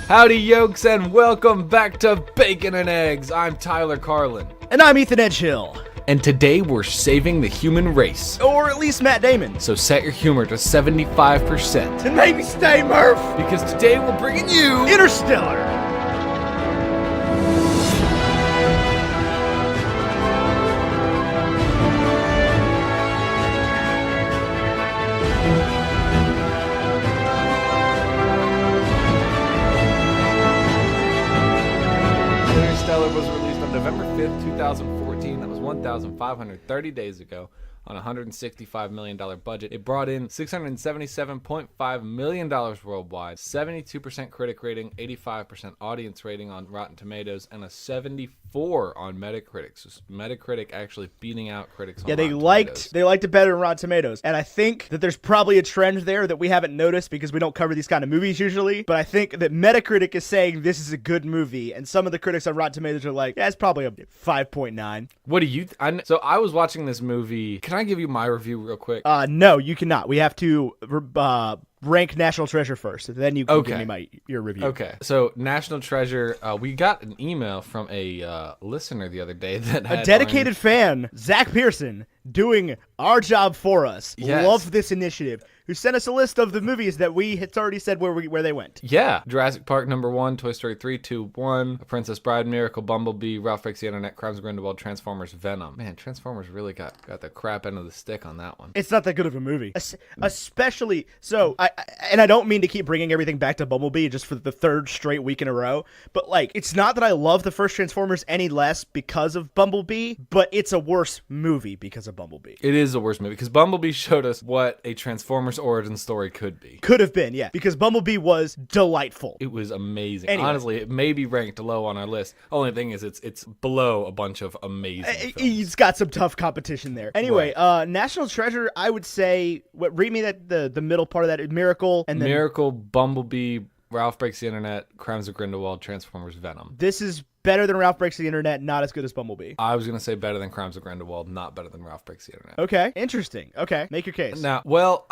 Howdy, yokes, and welcome back to Bacon and Eggs. I'm Tyler Carlin. And I'm Ethan Edgehill. And today we're saving the human race. Or at least Matt Damon. So set your humor to 75%. And make me stay, Murph! Because today we're bringing you... Interstellar! Interstellar was released on November 5th, 2014. That was 1,530 days ago on a $165 million budget. It brought in $677.5 million worldwide, 72% critic rating, 85% audience rating on Rotten Tomatoes, and a 74 on Metacritic. So Metacritic actually beating out critics on Rotten Tomatoes. They liked it better than Rotten Tomatoes. And I think that there's probably a trend there that we haven't noticed because we don't cover these kind of movies usually. But I think that Metacritic is saying this is a good movie. And some of the critics on Rotten Tomatoes are like, yeah, it's probably a 5.9. What do you... So I was watching this movie. Can I give you my review real quick? No, you cannot. We have to rank National Treasure first. Then you can give me your review. Okay. So National Treasure, we got an email from a listener the other day that had a dedicated fan, Zach Pearson, doing our job for us. Yes. Love this initiative. Who sent us a list of the movies that we had already said where they went. Yeah. Jurassic Park #1, Toy Story 3, 2, 1, A Princess Bride, Miracle, Bumblebee, Ralph Breaks the Internet, Crimes of Grindelwald, Transformers, Venom. Man, Transformers really got the crap end of the stick on that one. It's not that good of a movie. Especially, so, I don't mean to keep bringing everything back to Bumblebee just for the third straight week in a row, but like, it's not that I love the first Transformers any less because of Bumblebee, but it's a worse movie because of Bumblebee. It is a worse movie because Bumblebee showed us what a Transformers origin story could be. Could have been, yeah, because Bumblebee was delightful. It was amazing. Anyway. Honestly, it may be ranked low on our list. Only thing is it's below a bunch of amazing films. He's got some tough competition there. Anyway, right. National Treasure, I would say, read me the middle part of that, Miracle, and then... Miracle, Bumblebee, Ralph Breaks the Internet, Crimes of Grindelwald, Transformers, Venom. This is better than Ralph Breaks the Internet, not as good as Bumblebee. I was going to say better than Crimes of Grindelwald, not better than Ralph Breaks the Internet. Okay, interesting. Okay, make your case. Now, well,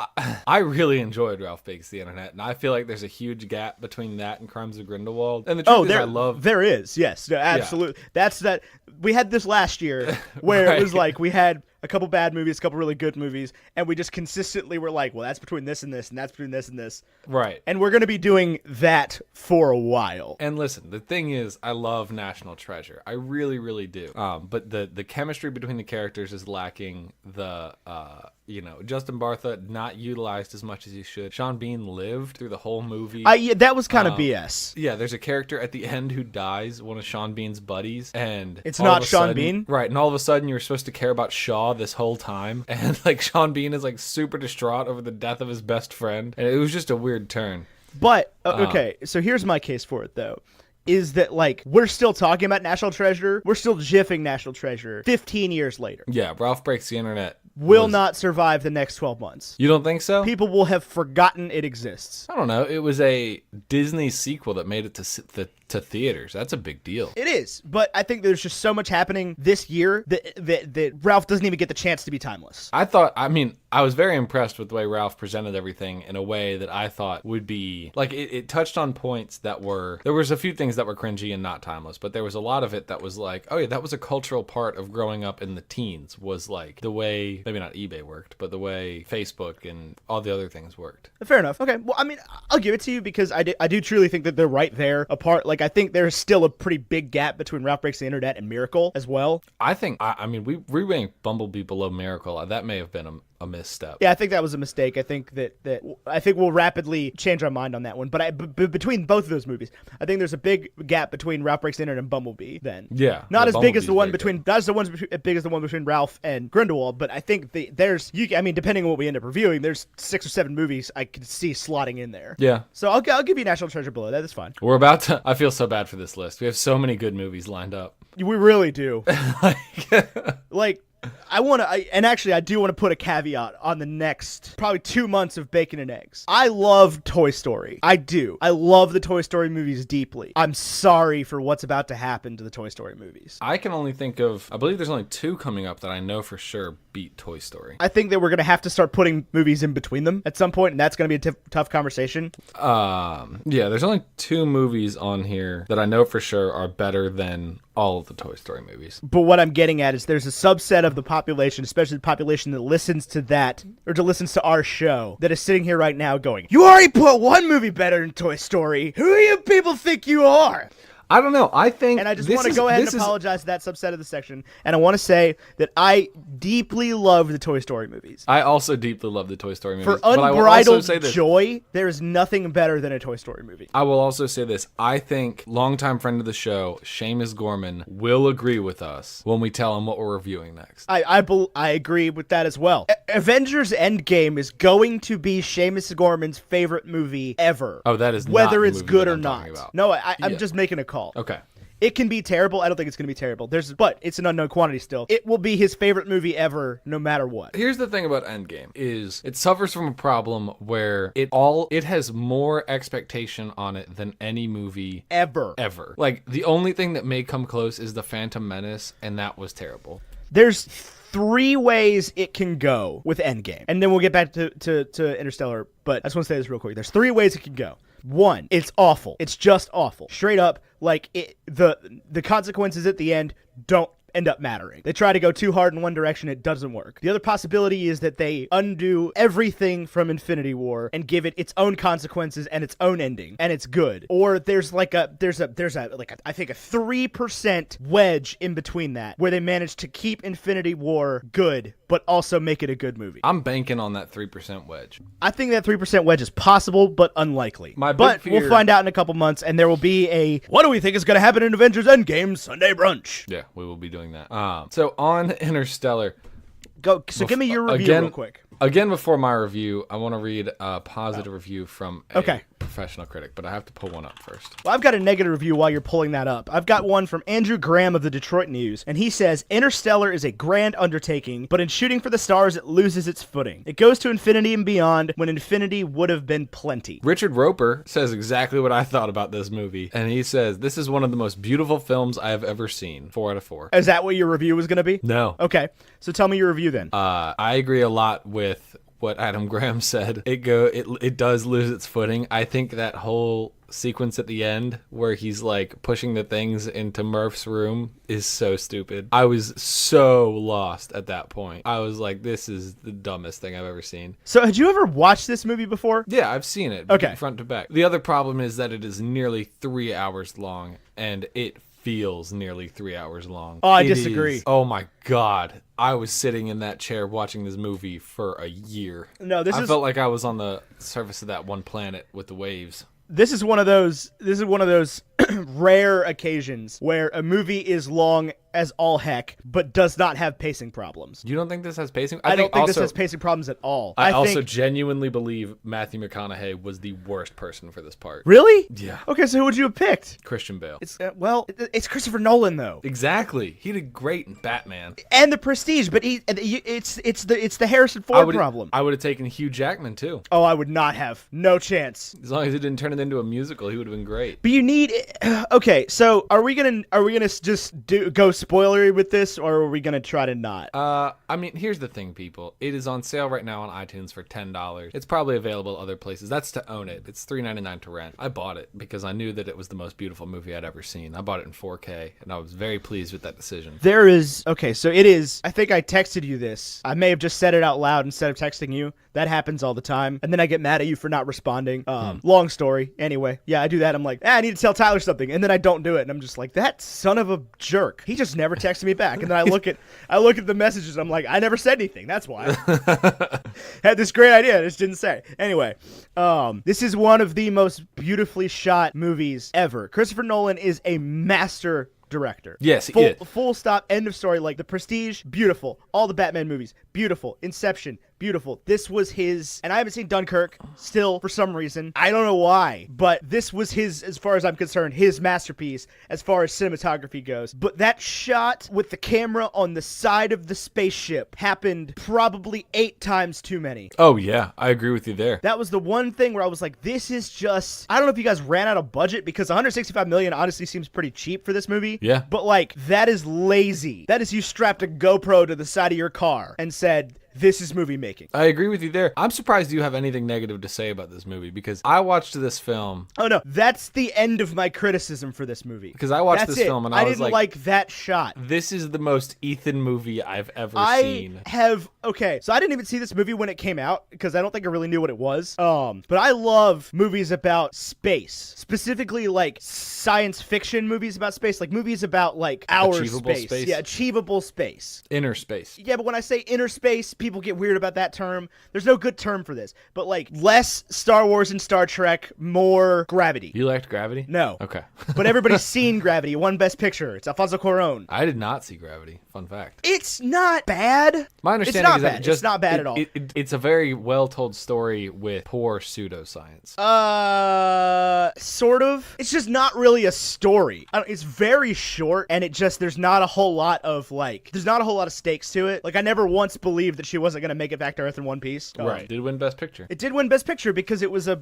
I really enjoyed Ralph Breaks the Internet, and I feel like there's a huge gap between that and Crimes of Grindelwald. And the truth is, I love... There is, yes, no, absolutely. Yeah. That's that. We had this last year where right. It was like we had a couple bad movies, a couple really good movies, and we just consistently were like, well, that's between this and this, and that's between this and this. Right. And we're going to be doing that for a while. And listen, the thing is, I love National Treasure. I really, really do. But the chemistry between the characters is lacking. Justin Bartha not utilized as much as he should. Sean Bean lived through the whole movie. Yeah, that was kind of BS. Yeah, there's a character at the end who dies, one of Sean Bean's buddies, and it's not Sean Bean, right? And all of a sudden, you're supposed to care about Shaw this whole time, and like Sean Bean is like super distraught over the death of his best friend, and it was just a weird turn. But okay, so here's my case for it though. Is that, like, we're still talking about National Treasure. We're still jiffing National Treasure 15 years later. Yeah, Ralph Breaks the Internet will not survive the next 12 months. You don't think so? People will have forgotten it exists. I don't know. It was a Disney sequel that made it to theaters. That's a big deal. It is, but I think there's just so much happening this year that Ralph doesn't even get the chance to be timeless. I was very impressed with the way Ralph presented everything in a way that I thought would be, like, it touched on points that were, there was a few things that were cringy and not timeless, but there was a lot of it that was like, oh yeah, that was a cultural part of growing up in the teens, was like the way, maybe not eBay worked, but the way Facebook and all the other things worked. Fair enough. Okay, well, I mean, I'll give it to you because I do truly think that they're right there apart. Like, I think there's still a pretty big gap between Ralph Breaks the Internet and Miracle as well. We re-ranked Bumblebee below Miracle. That may have been a misstep. Yeah, I think that was a mistake. I think I think we'll rapidly change our mind on that one. But between both of those movies, I think there's a big gap between Ralph Breaks the Internet and Bumblebee. Then, yeah, not as big as the one between as big as the one between Ralph and Grindelwald. But I think depending on what we end up reviewing, there's 6 or 7 movies I could see slotting in there. Yeah. So I'll give you National Treasure below that. That's fine. We're about to. I feel so bad for this list. We have so many good movies lined up. We really do. like I do want to put a caveat on the next probably 2 months of Bacon and Eggs. I love Toy Story. I do. I love the Toy Story movies deeply. I'm sorry for what's about to happen to the Toy Story movies. I can only think of, I believe there's only 2 coming up that I know for sure beat Toy Story. I think that we're going to have to start putting movies in between them at some point, and that's going to be a tough conversation. Yeah, there's only 2 movies on here that I know for sure are better than all of the Toy Story movies. But what I'm getting at is there's a subset of the population, especially the population that listens to that, or to listens to our show, that is sitting here right now going, you already put one movie better than Toy Story. Who do you people think you are? I don't know. I think, and I just want to go ahead and apologize to that subset of the section. And I want to say that I deeply love the Toy Story movies. I also deeply love the Toy Story movies. For unbridled joy, there is nothing better than a Toy Story movie. I will also say this. I think longtime friend of the show, Seamus Gorman, will agree with us when we tell him what we're reviewing next. I agree with that as well. Avengers Endgame is going to be Seamus Gorman's favorite movie ever. Oh, that is whether not it's the movie good that or I'm not. talking about. No, I'm just making a call. Okay. It can be terrible. I don't think it's going to be terrible. But it's an unknown quantity still. It will be his favorite movie ever, no matter what. Here's the thing about Endgame is it suffers from a problem where it has more expectation on it than any movie ever. Like the only thing that may come close is the Phantom Menace, and that was terrible. There's 3 ways it can go with Endgame, and then we'll get back to Interstellar. But I just want to say this real quick. There's 3 ways it can go. 1, it's awful. It's just awful. Straight up, like the consequences at the end don't end up mattering. They try to go too hard in one direction, it doesn't work. The other possibility is that they undo everything from Infinity War and give it its own consequences and its own ending, and it's good. Or there's I think a 3% wedge in between that, where they manage to keep Infinity War good, but also make it a good movie. I'm banking on that 3% wedge. I think that 3% wedge is possible, but unlikely. But we'll find out in a couple months, and there will be a, what do we think is going to happen in Avengers Endgame Sunday brunch? Yeah, we will be doing that. So on Interstellar, give me your review real quick. Again, before my review, I want to read a positive review from a professional critic, but I have to pull one up first. Well, I've got a negative review while you're pulling that up. I've got one from Andrew Graham of the Detroit News, and he says, Interstellar is a grand undertaking, but in shooting for the stars, it loses its footing. It goes to infinity and beyond when infinity would have been plenty. Richard Roper says exactly what I thought about this movie, and he says, this is one of the most beautiful films I have ever seen. 4 out of 4. Is that what your review was going to be? No. Okay, so tell me your review then. I agree a lot with what Adam Graham said. It does lose its footing. I think that whole sequence at the end where he's like pushing the things into Murph's room is so stupid. I was so lost at that point. I was like, this is the dumbest thing I've ever seen. So had you ever watched this movie before? Yeah, I've seen it. Okay. Front to back. The other problem is that it is nearly 3 hours long, and it feels nearly 3 hours long. Oh, I disagree. Oh my God. I was sitting in that chair watching this movie for a year. No, I felt like I was on the surface of that one planet with the waves. This is one of those rare occasions where a movie is long as all heck, but does not have pacing problems. You don't think this has pacing? I don't think this has pacing problems at all. I also genuinely believe Matthew McConaughey was the worst person for this part. Really? Yeah. Okay, so who would you have picked? Christian Bale. It's Christopher Nolan though. Exactly. He did great in Batman. And The Prestige, but it's the Harrison Ford problem. I would have taken Hugh Jackman too. Oh, I would not have. No chance. As long as it didn't turn it into a musical, he would have been great. But you need. Okay, so are we gonna just go spoilery with this, or are we gonna try to not? I mean, here's the thing, people. It is on sale right now on iTunes for $10. It's probably available other places. That's to own it. It's $3.99 to rent. I bought it because I knew that it was the most beautiful movie I'd ever seen. I bought it in 4K, and I was very pleased with that decision. So it is. I think I texted you this. I may have just said it out loud instead of texting you. That happens all the time, and then I get mad at you for not responding. Long story. Anyway, yeah, I do that. I'm like, I need to tell Tyler something, and then I don't do it, and I'm just like, that son of a jerk. He just never texted me back, and then I look at the messages, and I'm like, I never said anything. That's why. Had this great idea, I just didn't say. Anyway, this is one of the most beautifully shot movies ever. Christopher Nolan is a master director. Yes, he is. Full stop, end of story. Like The Prestige, beautiful. All the Batman movies, beautiful. Inception, beautiful. This was his, and I haven't seen Dunkirk still for some reason. I don't know why, but this was his, as far as I'm concerned, his masterpiece as far as cinematography goes. But that shot with the camera on the side of the spaceship happened probably 8 times too many. Oh yeah, I agree with you there. That was the one thing where I was like, this is just, I don't know if you guys ran out of budget, because 165 million honestly seems pretty cheap for this movie. Yeah. But like, that is lazy. That is you strapped a GoPro to the side of your car and said, this is movie making. I agree with you there. I'm surprised you have anything negative to say about this movie, because I watched this film. Oh no, that's the end of my criticism for this movie. Because I watched this film and I was didn't like that shot. This is the most Ethan movie I've ever seen. Okay, so I didn't even see this movie when it came out, because I don't think I really knew what it was. But I love movies about space. Specifically, like, science fiction movies about space. Like, movies about, like, outer Achievable space. space? Yeah, achievable space. Inner space. Yeah, but when I say inner space, people get weird about that term. There's no good term for this. But, like, less Star Wars and Star Trek, more Gravity. You liked Gravity? No. Okay. But everybody's seen Gravity. It won Best Picture. It's Alfonso Cuarón. I did not see Gravity. Fun fact. It's not bad. My understanding is that it's not bad at all. It's a very well-told story with poor pseudoscience. Sort of. It's just not really a story. It's very short, and there's not a whole lot of stakes to it. Like, I never once believed that she wasn't going to make it back to Earth in one piece. Right. Did win Best Picture. It did win Best Picture because it was the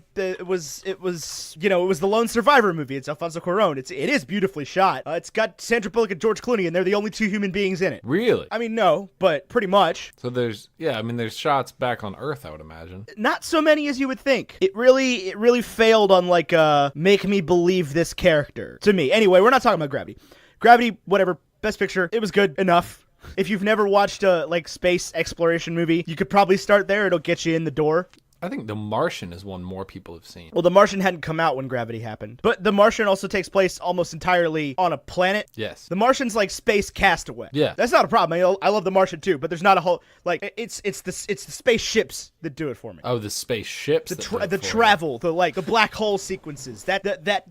Lone Survivor movie. It's Alfonso Cuarón. It is beautifully shot. It's got Sandra Bullock and George Clooney, and they're the only 2 human beings in it. Really? I mean, no, but pretty much. So there's shots back on Earth, I would imagine. Not so many as you would think. It really failed on, like, make me believe this character. To me. Anyway, we're not talking about Gravity. Gravity, whatever, Best Picture. It was good enough. If you've never watched a, like, space exploration movie, you could probably start there. It'll get you in the door. I think The Martian is one more people have seen. Well, The Martian hadn't come out when Gravity happened. But The Martian also takes place almost entirely on a planet. Yes. The Martian's like Space Castaway. Yeah. That's not a problem. I love The Martian too, but there's not a whole, like, it's the spaceships that do it for me. Oh, the spaceships. The travel, the black hole sequences, that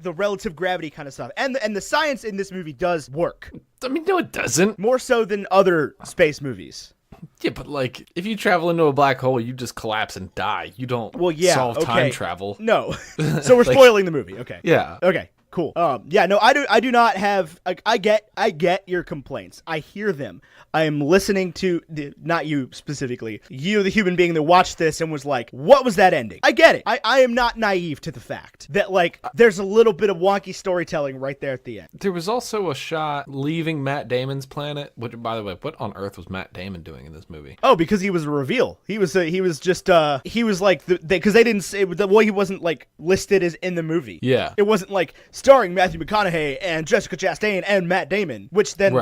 the relative gravity kind of stuff. And the science in this movie does work. I mean, no, it doesn't. More so than other space movies. Yeah, but like, if you travel into a black hole, you just collapse and die. You don't solve time travel. No. So we're spoiling the movie. Okay. Yeah. Okay. Cool. Yeah, no, I do not have, I get your complaints. I hear them. I am listening to, not you specifically, you, the human being that watched this and was like, what was that ending? I get it. I am not naive to the fact that, like, there's a little bit of wonky storytelling right there at the end. There was also a shot leaving Matt Damon's planet, which, by the way, what on earth was Matt Damon doing in this movie? Oh, because he was a reveal. He was like, because they didn't say, the way he wasn't, like, listed as in the movie. Yeah. It wasn't, like, starring Matthew McConaughey and Jessica Chastain and Matt Damon, which then,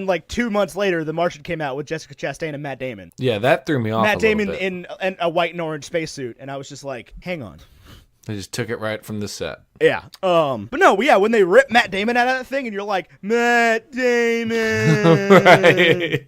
like, 2 months later, The Martian came out with Jessica Chastain and Matt Damon. Yeah, that threw me off. Matt Damon in a white and orange spacesuit, and I was just like, hang on. They just took it right from the set. Yeah. But no, yeah, when they rip Matt Damon out of that thing, and you're like, Matt Damon. Right.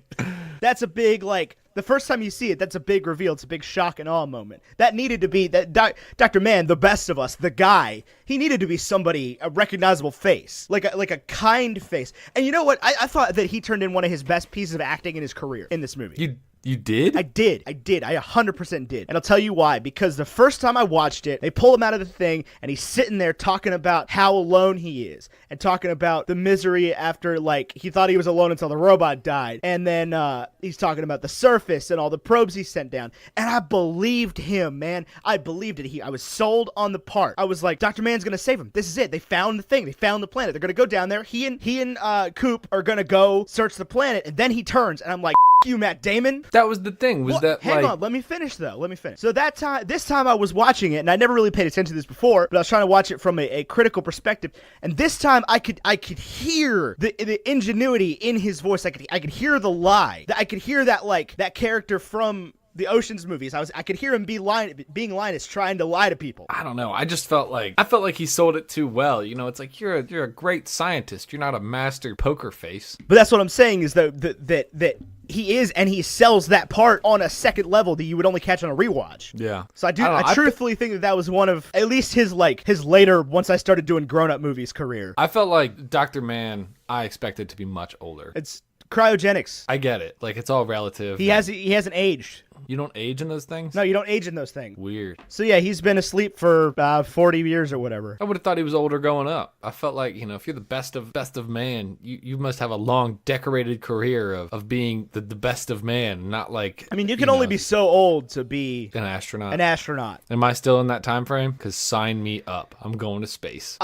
That's a big, like, the first time you see it, that's a big reveal. It's a big shock and awe moment. That needed to be, Dr. Mann, the best of us, the guy, he needed to be somebody, a recognizable face. Like a kind face. And you know what? I thought that he turned in one of his best pieces of acting in his career in this movie. You did? I did. I 100% did. And I'll tell you why. Because the first time I watched it, they pull him out of the thing, and he's sitting there talking about how alone he is. And talking about the misery after, like, he thought he was alone until the robot died. And then he's talking about the surface and all the probes he sent down. And I believed him, man. I believed it. I was sold on the part. I was like, Dr. Mann's going to save him. This is it. They found the thing. They found the planet. They're going to go down there. He and Coop are going to go search the planet. And then he turns, and I'm like, you, Matt Damon. That was the thing. Hang on, let me finish though. So this time I was watching it, and I never really paid attention to this before, but I was trying to watch it from a critical perspective. And this time I could hear the ingenuity in his voice. I could hear the lie. I could hear that, like, that character from the Ocean's movies. I could hear him being Linus, trying to lie to people. I don't know. I felt like he sold it too well. You know, it's like, you're a great scientist. You're not a master poker face. But that's what I'm saying is that he is, and he sells that part on a second level that you would only catch on a rewatch. Yeah. So I truthfully think that was one of, at least his later, once I started doing grown-up movies career. I felt like Dr. Mann, I expected to be much older. It's Cryogenics. I get it. Like, it's all relative. He hasn't aged. You don't age in those things? No, you don't age in those things. Weird. So yeah, he's been asleep for 40 years or whatever. I would have thought he was older growing up. I felt like, if you're the best of man, you must have a long, decorated career of being the best of man, not like... I mean, you can only be so old to be... An astronaut. Am I still in that time frame? Because sign me up. I'm going to space.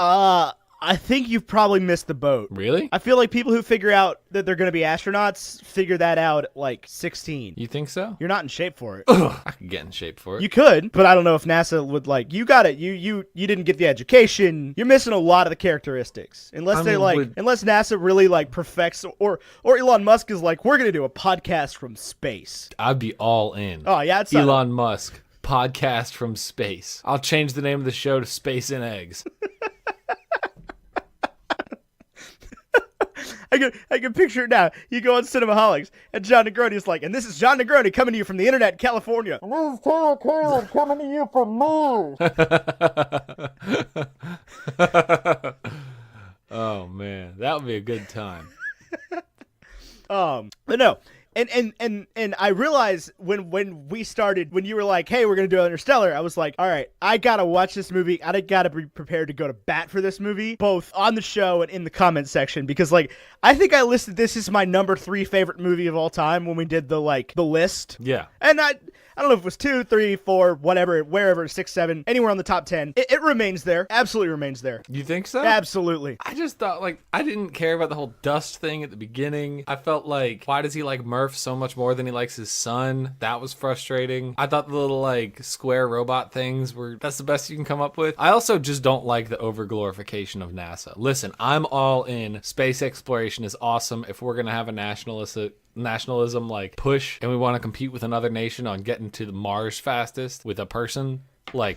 I think you've probably missed the boat. Really? I feel like people who figure out that they're going to be astronauts figure that out at like 16. You think so? You're not in shape for it. Ugh, I could get in shape for it. You could, but I don't know if NASA would like, you got it. You didn't get the education. You're missing a lot of the characteristics. Unless unless NASA really like perfects, or Elon Musk is like, we're going to do a podcast from space. I'd be all in. Oh, yeah. It's Elon Musk, podcast from space. I'll change the name of the show to Space and Eggs. I can picture it now. You go on Cinemaholics, and John Negroni's like, and this is John Negroni coming to you from the internet in California. And this is Taylor Caleb coming to you from Mars. Oh, man. That would be a good time. But no. And I realized when we started, when you were like, hey, we're going to do Interstellar, I was like, all right, I got to watch this movie. I got to be prepared to go to bat for this movie, both on the show and in the comment section, because like, I think I listed this as my number 3 favorite movie of all time when we did the list. Yeah. And I don't know if it was 2, 3, 4, whatever, wherever, 6, 7, anywhere on the top 10. It remains there. Absolutely remains there. You think so? Absolutely. I just thought, I didn't care about the whole dust thing at the beginning. I felt like, why does he like Murph so much more than he likes his son? That was frustrating. I thought the little, square robot things that's the best you can come up with. I also just don't like the over-glorification of NASA. Listen, I'm all in. Space exploration is awesome. If we're going to have a nationalism push and we want to compete with another nation on getting to the Mars fastest with a person,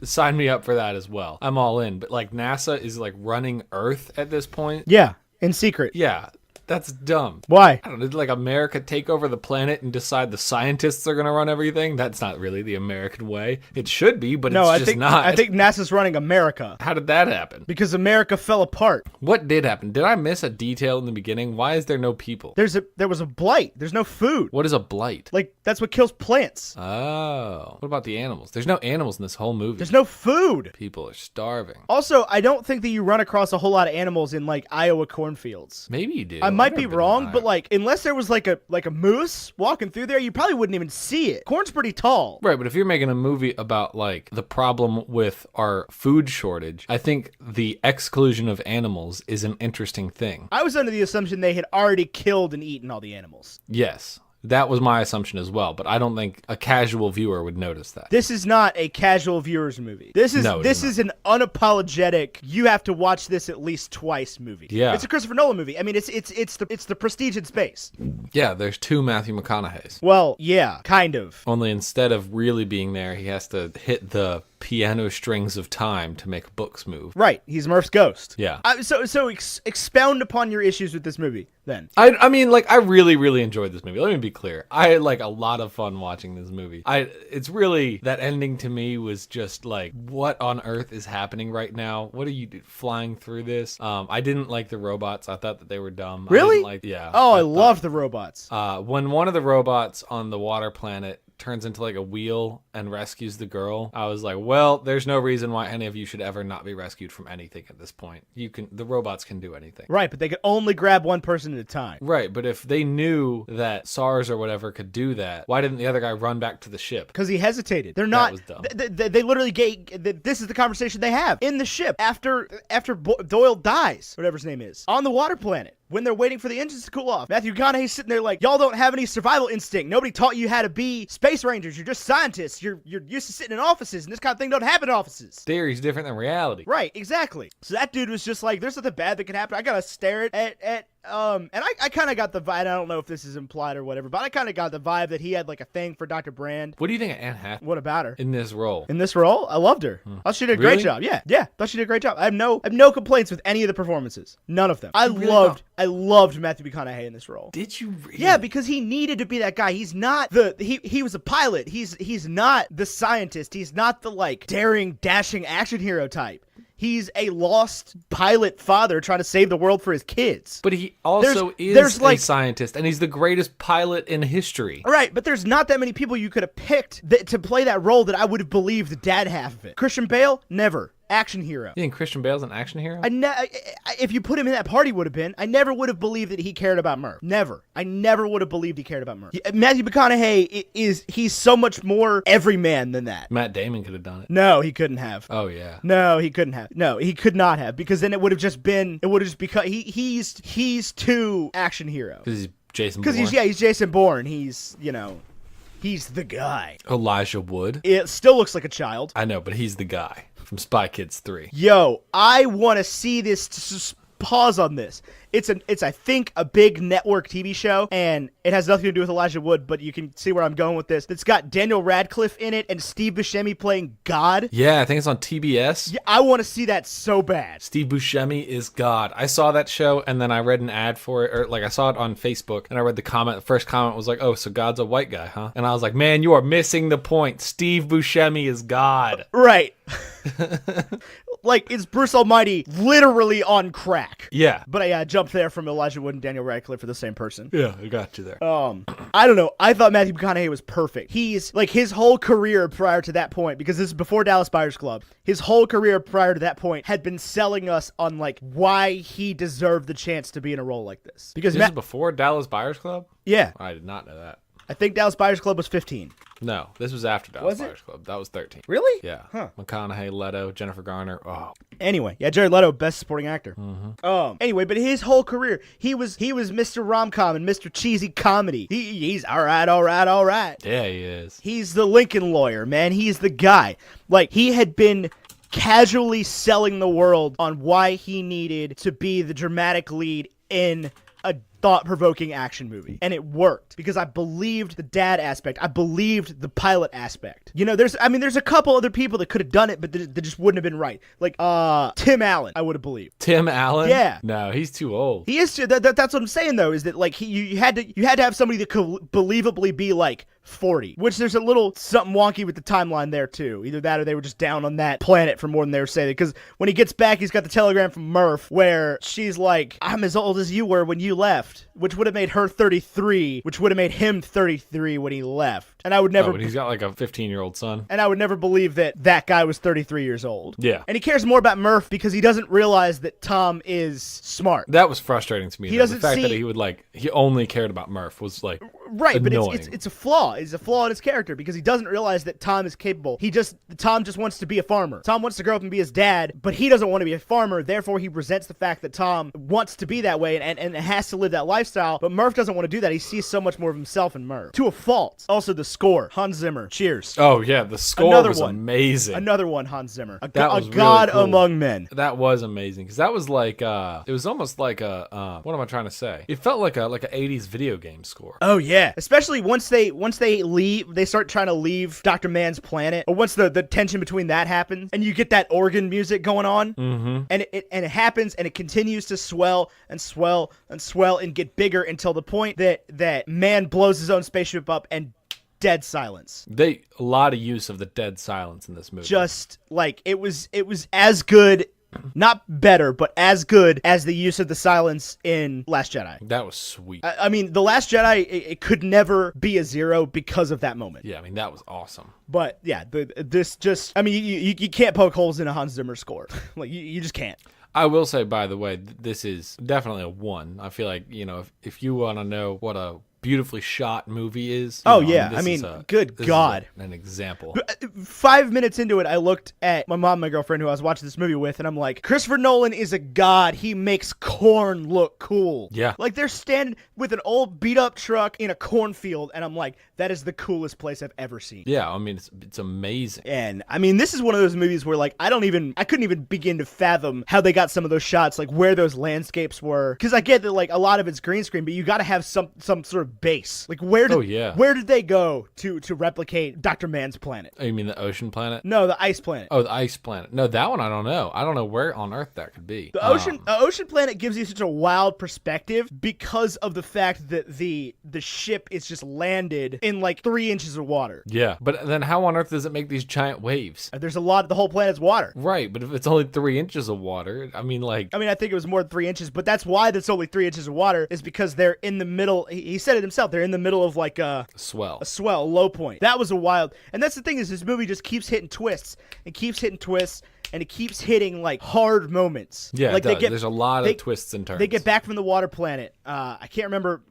sign me up for that as well. I'm all in. But NASA is running Earth at this point. Yeah, in secret. Yeah. That's dumb. Why? I don't know. Did America take over the planet and decide the scientists are going to run everything? That's not really the American way. It should be, but it's just not. I think NASA's running America. How did that happen? Because America fell apart. What did happen? Did I miss a detail in the beginning? Why is there no people? There was a blight. There's no food. What is a blight? That's what kills plants. Oh. What about the animals? There's no animals in this whole movie. There's no food. People are starving. Also, I don't think that you run across a whole lot of animals in Iowa cornfields. Maybe you do. I might be wrong, but unless there was like a moose walking through there, you probably wouldn't even see it. Corn's pretty tall. Right, but if you're making a movie about the problem with our food shortage, I think the exclusion of animals is an interesting thing. I was under the assumption they had already killed and eaten all the animals. Yes. That was my assumption as well, but I don't think a casual viewer would notice that. This is not a casual viewer's movie. This is an unapologetic, you have to watch this at least twice movie. Yeah. It's a Christopher Nolan movie. I mean, it's the Prestige in space. Yeah, there's 2 Matthew McConaughey's. Well, yeah, kind of. Only instead of really being there, he has to hit the piano strings of time to make books move. Right, he's Murph's ghost. Yeah. So expound upon your issues with this movie, then. I mean, I really, really enjoyed this movie. Let me be clear. I had, a lot of fun watching this movie. It's really, that ending to me was just, what on earth is happening right now? What are you flying through this? I didn't like the robots. I thought that they were dumb. Really? Yeah. Oh, I love the robots. When one of the robots on the water planet turns into a wheel and rescues the girl, I was like, well, there's no reason why any of you should ever not be rescued from anything at this point. The robots can do anything. Right, but they can only grab one person at a time. Right, but if they knew that SARS or whatever could do that, why didn't the other guy run back to the ship? Because he hesitated. They're not. That was dumb. They literally this is the conversation they have in the ship after Doyle dies, whatever his name is, on the water planet. When they're waiting for the engines to cool off, Matthew McConaughey's sitting there y'all don't have any survival instinct. Nobody taught you how to be space rangers. You're just scientists. You're used to sitting in offices, and this kind of thing don't happen in offices. Theory's different than reality. Right, exactly. So that dude was just there's nothing bad that can happen. I gotta stare at and I kind of got the vibe, I don't know if this is implied or whatever, but I kind of got the vibe that he had a thing for Dr. Brand. What do you think of Anne Hathaway? What about her? In this role? In this role? I loved her. I thought she did a great Really? job. Yeah. Thought she did a great job. I have no complaints with any of the performances. None of them. I loved Matthew McConaughey in this role. Did you really? Yeah, because he needed to be that guy. He's not he was a pilot. He's not the scientist. He's not the daring, dashing action hero type. He's a lost pilot father trying to save the world for his kids. But he also there's is like, a scientist, and he's the greatest pilot in history. Right, but there's not that many people you could have picked to play that role that I would have believed the dad half of it. Christian Bale, never. Action hero. You think Christian Bale's an action hero? If you put him in that part, he would have been. I never would have believed that he cared about Murph. Never. I never would have believed he cared about Murph. Matthew McConaughey he's so much more everyman than that. Matt Damon could have done it. No, he couldn't have. Oh yeah. No, he couldn't have. No, he could not have, because then it would have just become he's too action hero. Because he's Jason Bourne. Because he's Jason Bourne. He's the guy. Elijah Wood. It still looks like a child. I know, but he's the guy from Spy Kids 3. Yo, I want to see this. Pause on this. It's I think a big network TV show, and it has nothing to do with Elijah Wood, but you can see where I'm going with this. It's got Daniel Radcliffe in it and Steve Buscemi playing God. Yeah, I think it's on TBS. Yeah, I want to see that so bad. Steve Buscemi is God. I saw that show, and then I read an ad for it, or like I saw it on Facebook, and I read the comment. The first comment was like, "Oh, so God's a white guy, huh?" And I was like, "Man, you are missing the point. Steve Buscemi is God." Right. Like, it's Bruce Almighty literally on crack. Yeah. But I jumped there from Elijah Wood and Daniel Radcliffe for the same person. Yeah, I got you there. I don't know. I thought Matthew McConaughey was perfect. He's, like, his whole career prior to that point, because this is before Dallas Buyers Club, his whole career prior to that point had been selling us on, like, why he deserved the chance to be in a role like this. Because This is before Dallas Buyers Club? Yeah. I did not know that. I think Dallas Buyers Club was 15. No, this was after Dallas Was it? Buyers Club. That was 13. Really? Yeah. Huh. McConaughey, Leto, Jennifer Garner. Oh. Anyway, yeah, Jared Leto, best supporting actor. Anyway, but his whole career, he was Mr. Rom-Com and Mr. Cheesy Comedy. He's all right. Yeah, he is. He's the Lincoln lawyer, man. He's the guy. Like, he had been casually selling the world on why he needed to be the dramatic lead in a thought-provoking action movie, and it worked because I believed the dad aspect. I believed the pilot aspect. You know, there's a couple other people that could have done it, but they just wouldn't have been right. Like Tim Allen, I would have believed. Tim Allen? Yeah. No, he's too old. He is too. That's what I'm saying though. Is that like you had to have somebody that could believably be like 40, which there's a little something wonky with the timeline there too. Either that or they were just down on that planet for more than they were saying. Because when he gets back, he's got the telegram from Murph where she's like, "I'm as old as you were when you left," which would have made her 33, which would have made him 33 when he left. And I would never. But he's got like a 15-year-old son. And I would never believe that guy was 33 years old. Yeah. And he cares more about Murph because he doesn't realize that Tom is smart. That was frustrating to me. He though. doesn't the fact see- that he only cared about Murph was like Right, annoying. but it's a flaw. It's a flaw in his character because he doesn't realize that Tom is capable. Tom just wants to be a farmer. Tom wants to grow up and be his dad, but he doesn't want to be a farmer. Therefore, he resents the fact that Tom wants to be that way and has to live that lifestyle. But Murph doesn't want to do that. He sees so much more of himself in Murph, to a fault. Also, the score, Hans Zimmer. Cheers. Oh yeah, the score Another was one. amazing. Another one, Hans Zimmer. A That was god really cool. among men. That was amazing because that was like it was almost like a what am I trying to say? It felt like a 80s video game score. Oh yeah, especially once they leave, they start trying to leave Dr. Man's planet, or once the tension between that happens, and you get that organ music going on, and it happens, and it continues to swell and swell and swell and get bigger until the point that Man blows his own spaceship up and dead silence. A lot of use of the dead silence in this movie. Just like it was as good. Not better, but as good as the use of the silence in Last Jedi. That was sweet. I mean, The Last Jedi, it could never be a 0 because of that moment. Yeah, I mean, that was awesome. But yeah, you can't poke holes in a Hans Zimmer score. Like, you just can't. I will say, by the way, this is definitely a 1. I feel like, if you want to know what a beautifully shot movie is. Good God. An example. 5 minutes into it, I looked at my mom and my girlfriend who I was watching this movie with, and I'm like, Christopher Nolan is a god. He makes corn look cool. Yeah. Like, they're standing with an old beat-up truck in a cornfield, and I'm like, that is the coolest place I've ever seen. Yeah, I mean, it's amazing. And, I mean, this is one of those movies where, like, I couldn't even begin to fathom how they got some of those shots, like, where those landscapes were. Because I get that, like, a lot of it's green screen, but you gotta have some sort of base. Like, where did where did they go to replicate Dr. Man's planet? Oh, you mean the ocean planet? No, the ice planet. Oh, the ice planet. No, that one I don't know. I don't know where on Earth that could be. The ocean planet gives you such a wild perspective because of the fact that the ship is just landed in like 3 inches of water. Yeah, but then how on Earth does it make these giant waves? There's a lot. The whole planet's water. Right, but if it's only 3 inches of water, I mean, like... I think it was more than 3 inches, but that's why there's only 3 inches of water, is because they're in the middle. He said it himself. They're in the middle of like a swell, a low point. That was a wild. And that's the thing, is this movie just keeps hitting twists and keeps hitting twists. And it keeps hitting like hard moments. Yeah, like it does. There's a lot of twists and turns. They get back from the water planet. I can't remember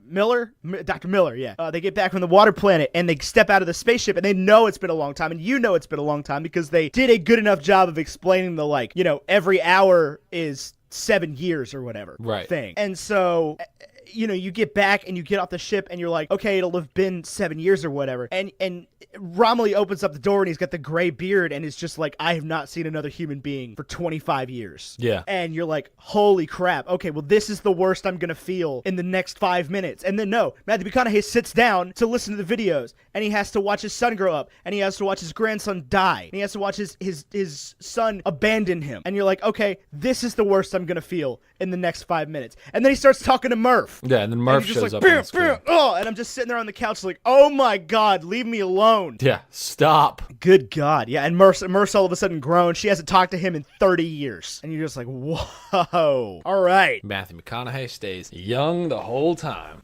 Dr. Miller. Yeah. They get back from the water planet and they step out of the spaceship and they know it's been a long time, and you know it's been a long time because they did a good enough job of explaining the, like, you know, every hour is 7 years or whatever thing. And so, you know, you get back and you get off the ship and you're like, okay, it'll have been 7 years or whatever. And Romilly opens up the door and he's got the gray beard and is just like, I have not seen another human being for 25 years. Yeah. And you're like, holy crap. Okay, well, this is the worst I'm going to feel in the next 5 minutes. And then no, Matthew McConaughey sits down to listen to the videos and he has to watch his son grow up and he has to watch his grandson die. And he has to watch his son abandon him. And you're like, okay, this is the worst I'm going to feel in the next 5 minutes. And then he starts talking to Murph. Yeah, and then Murph shows up on the screen. And I'm just sitting there on the couch like, oh my God, leave me alone. Yeah, stop. Good God. Yeah, and Murph's all of a sudden grown. She hasn't talked to him in 30 years. And you're just like, whoa. All right. Matthew McConaughey stays young the whole time.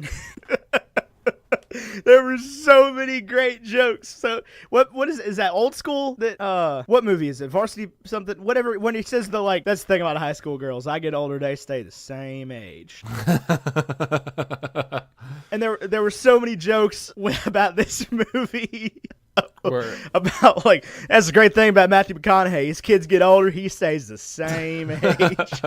There were so many great jokes. So what is that old school? That what movie is it? Varsity something? Whatever. When he says that's the thing about high school girls. I get older, they stay the same age. And there were so many jokes about this movie. About, like, that's the great thing about Matthew McConaughey. His kids get older, he stays the same age.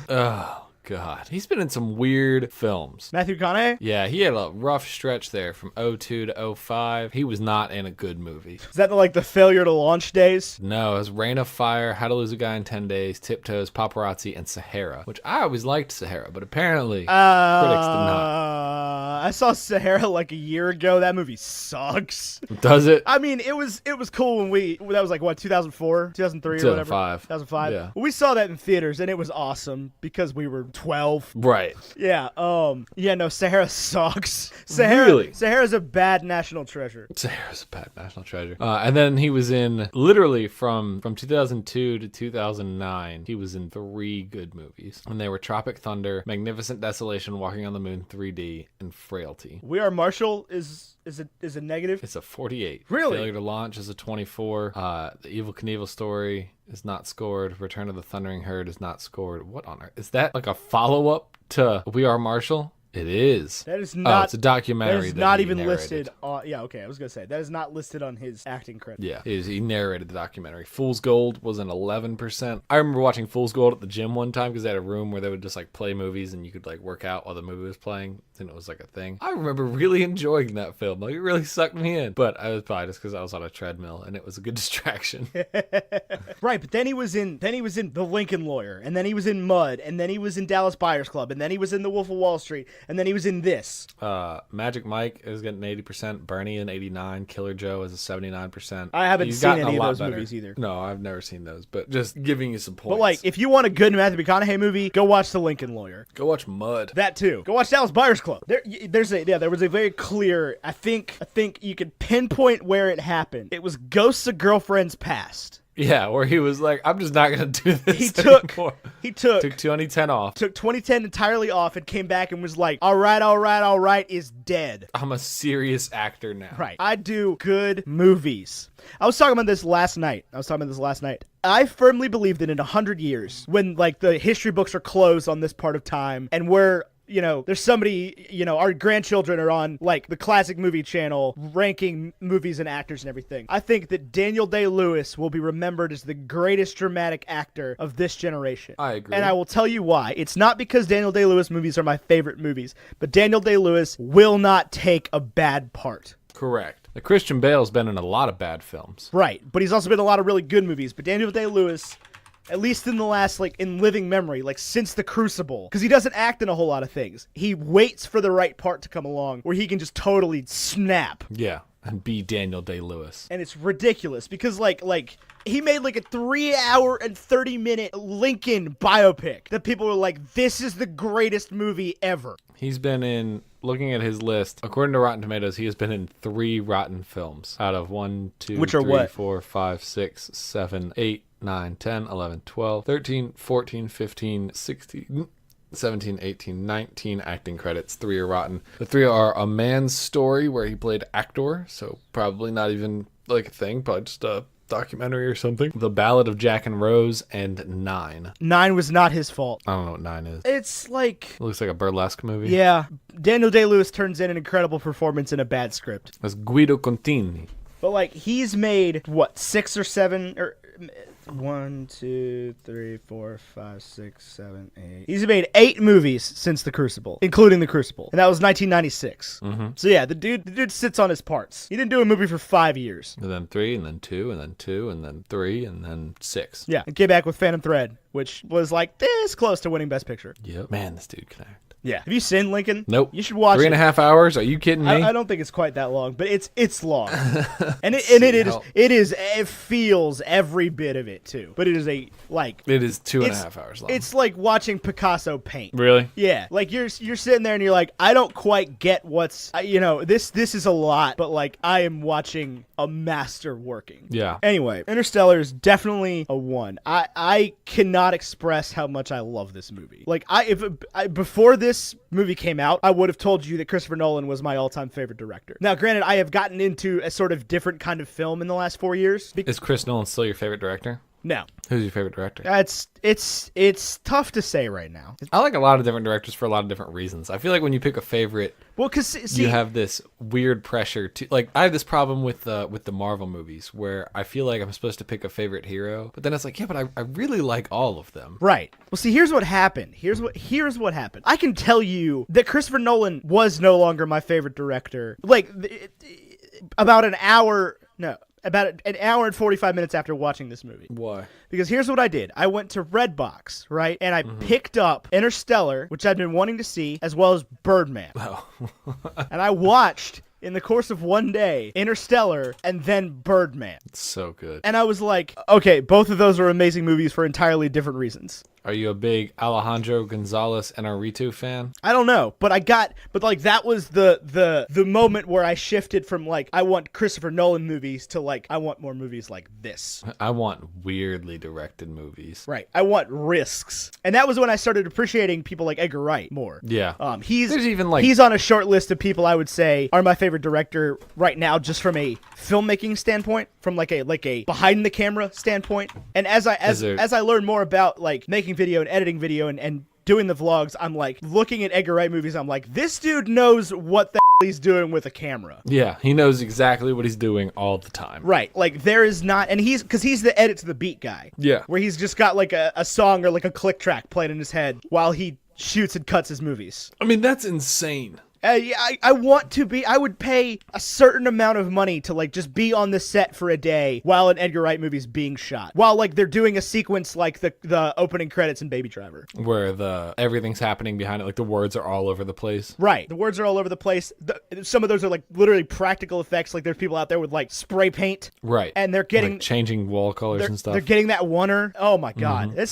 Oh, God. He's been in some weird films. Matthew McConaughey? Yeah, he had a rough stretch there from 02 to 05. He was not in a good movie. Is that the failure to launch days? No, it was Rain of Fire, How to Lose a Guy in 10 Days, Tiptoes, Paparazzi, and Sahara, which I always liked Sahara, but apparently critics did not. I saw Sahara like a year ago. That movie sucks. Does it? I mean, it was cool when that was like, what, 2004, 2003 or whatever? 2005. Yeah. We saw that in theaters, and it was awesome because we were 12. Right. Yeah. Yeah, no, Sahara sucks. Really? Sahara's a bad national treasure. Sahara's a bad national treasure. And then he was in, literally from 2002 to 2009, he was in 3 good movies. And they were Tropic Thunder, Magnificent Desolation, Walking on the Moon 3D, and Frailty. We Are Marshall is a negative? It's a 48. Really? Failure to Launch is a 24. The Evel Knievel Story is not scored. Return of the Thundering Herd is not scored. What on earth? Is that like a follow-up to We Are Marshall? It is. That is not. Oh, it's a documentary. That is not even listed on. Yeah, okay. I was gonna say that is not listed on his acting credit. Yeah, he narrated the documentary. Fool's Gold was an 11%. I remember watching Fool's Gold at the gym one time because they had a room where they would just like play movies and you could like work out while the movie was playing. And it was like a thing. I remember really enjoying that film. Like, it really sucked me in. But I was probably just because I was on a treadmill and it was a good distraction. Right, but then he was in The Lincoln Lawyer, and then he was in Mud, and then he was in Dallas Buyers Club, and then he was in The Wolf of Wall Street, and then he was in this. Magic Mike is getting 80%, Bernie an 89%, Killer Joe is a 79%. I haven't seen any of those movies either. No, I've never seen those, but just giving you some points. But like, if you want a good Matthew McConaughey movie, go watch The Lincoln Lawyer. Go watch Mud. That too. Go watch Dallas Buyers Club. There was a very clear. I think you could pinpoint where it happened. It was Ghosts of Girlfriends Past. Yeah, where he was like, I'm just not going to do this anymore. He took 2010 off. Took 2010 entirely off and came back and was like, all right is dead. I'm a serious actor now. Right. I do good movies. I was talking about this last night. I firmly believe that in 100 years, when like the history books are closed on this part of time and we're, there's somebody, our grandchildren are on, like, the classic movie channel ranking movies and actors and everything. I think that Daniel Day-Lewis will be remembered as the greatest dramatic actor of this generation. I agree. And I will tell you why. It's not because Daniel Day-Lewis movies are my favorite movies, but Daniel Day-Lewis will not take a bad part. Correct. Christian Bale's been in a lot of bad films. Right, but he's also been in a lot of really good movies. But Daniel Day-Lewis, at least in the last, like, in living memory, like, since The Crucible. Because he doesn't act in a whole lot of things. He waits for the right part to come along where he can just totally snap. Yeah, and be Daniel Day-Lewis. And it's ridiculous because, like, he made like a 3-hour and 30-minute Lincoln biopic that people were like, this is the greatest movie ever. He's been in, looking at his list, according to Rotten Tomatoes, he has been in 3 rotten films out of 1, 2, Which are 3, what? 4, 5, 6, 7, 8, 9, 10, 11, 12, 13, 14, 15, 16... 17, 18, 19 acting credits. 3 are rotten. The 3 are A Man's Story, where he played actor, so probably not even like a thing, probably just a documentary or something. The Ballad of Jack and Rose, and 9. 9 was not his fault. I don't know what 9 is. It's like... It looks like a burlesque movie. Yeah. Daniel Day-Lewis turns in an incredible performance in a bad script. That's Guido Contini. But, like, he's made, what, 6 or 7... or 1, 2, 3, 4, 5, 6, 7, 8. He's made 8 movies since The Crucible, including The Crucible, and that was 1996. So yeah, the dude sits on his parts. He didn't do a movie for 5 years. And then 3, and then 2, and then 2, and then 3, and then 6. Yeah, and came back with Phantom Thread, which was like this close to winning Best Picture. Yep. Man, this dude can act. Yeah. Have you seen Lincoln? Nope. You should watch 3.5 hours? Are you kidding me? I don't think it's quite that long, but it's long, and it feels every bit of it too. But it is it is 2.5 hours long. It's like watching Picasso paint. Really? Yeah, like you're sitting there and you're like, I don't quite get what's this is a lot, but like I am watching a master working. Yeah. Anyway, Interstellar is definitely a 1. I cannot express how much I love this movie. Like before this movie came out, I would have told you that Christopher Nolan was my all-time favorite director. Now, granted, I have gotten into a sort of different kind of film in the last 4 years. Is Chris Nolan still your favorite director? No. Who's your favorite director? It's tough to say right now. I like a lot of different directors for a lot of different reasons. I feel like when you pick a favorite, well, because you have this weird pressure to, like, I have this problem with the Marvel movies where I feel like I'm supposed to pick a favorite hero, but then it's like, yeah, but I really like all of them. Right. Well, see, here's what happened. Here's what happened. I can tell you that Christopher Nolan was no longer my favorite director. Like about an hour and 45 minutes after watching this movie. Why? Because here's what I did. I went to Redbox, right? And I picked up Interstellar, which I'd been wanting to see, as well as Birdman. Oh. And I watched, in the course of one day, Interstellar and then Birdman. It's so good. And I was like, okay, both of those are amazing movies for entirely different reasons. Are you a big Alejandro Gonzalez Inarritu fan? I don't know, but that was the moment where I shifted from like, I want Christopher Nolan movies to like, I want more movies like this. I want weirdly directed movies. Right. I want risks. And that was when I started appreciating people like Edgar Wright more. Yeah. He's on a short list of people I would say are my favorite director right now, just from a filmmaking standpoint, from like a behind the camera standpoint. And as I learn more about like making video and editing video and doing the vlogs, I'm like looking at Edgar Wright movies. I'm like, this dude knows what the hell he's doing with a camera. Yeah, he knows exactly what he's doing all the time. Right. Like there is not, and he's the edit to the beat guy. Yeah. Where he's just got like a song or like a click track playing in his head while he shoots and cuts his movies. I mean, that's insane. I would pay a certain amount of money to like just be on the set for a day while an Edgar Wright movie's being shot. While like they're doing a sequence like the opening credits in Baby Driver. Where everything's happening behind it, like the words are all over the place. Right. The words are all over the place. Some of those are like literally practical effects. Like there's people out there with like spray paint. Right. And they're getting like changing wall colors and stuff. They're getting that oneer. Oh my God. It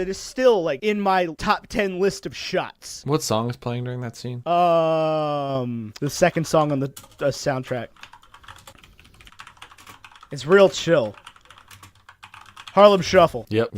is still like in my top 10 list of shots. What song is playing during that scene? The second song on the soundtrack. It's real chill. Harlem Shuffle. Yep.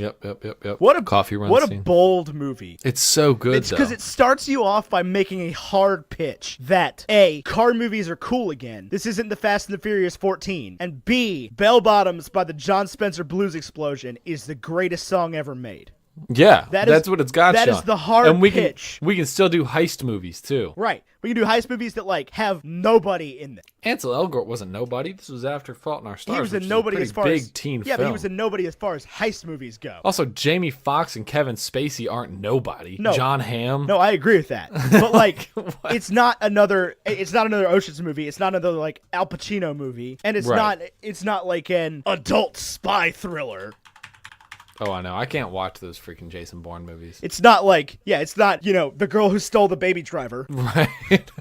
What a coffee run What scene. A bold movie. It's so good. It's because it starts you off by making a hard pitch that A, car movies are cool again. This isn't the Fast and the Furious 14. And B, Bell Bottoms by the John Spencer Blues Explosion is the greatest song ever made. Yeah, that's what it's got. That Sean. is the hard pitch. We can still do heist movies too. Right. We can do heist movies that like have nobody in them. Ansel Elgort wasn't nobody. This was after Fault in Our Stars. He was a nobody as far as big teen yeah, film. but he was a nobody as far as heist movies go. Also, Jamie Foxx and Kevin Spacey aren't nobody. No. John Hamm. No, I agree with that. But like, it's not another Ocean's movie. It's not another like Al Pacino movie, and it's not like an adult spy thriller. Oh, I know. I can't watch those freaking Jason Bourne movies. It's not like, it's not, the girl who stole the baby driver. Right.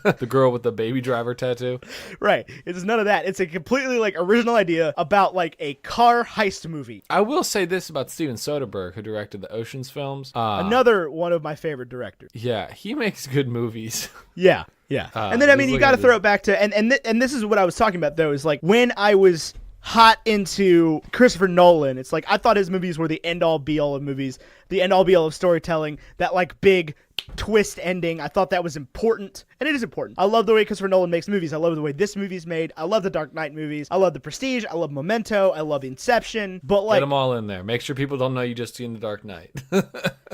The girl with the baby driver tattoo. Right. It's none of that. It's a completely, original idea about, a car heist movie. I will say this about Steven Soderbergh, who directed the Ocean's films. Another one of my favorite directors. Yeah, he makes good movies. Yeah. And then, you got to throw it back to, and this is what I was talking about, though, is when I was hot into Christopher Nolan, it's I thought his movies were the end-all be-all of movies, the end-all be-all of storytelling, that big twist ending. I thought that was important, and it is important. I love the way Christopher Nolan makes movies. I love the way this movie's made. I love the Dark Knight movies. I love The Prestige. I love Memento. I love Inception. But get them all in there. Make sure people don't know you just seen The Dark Knight.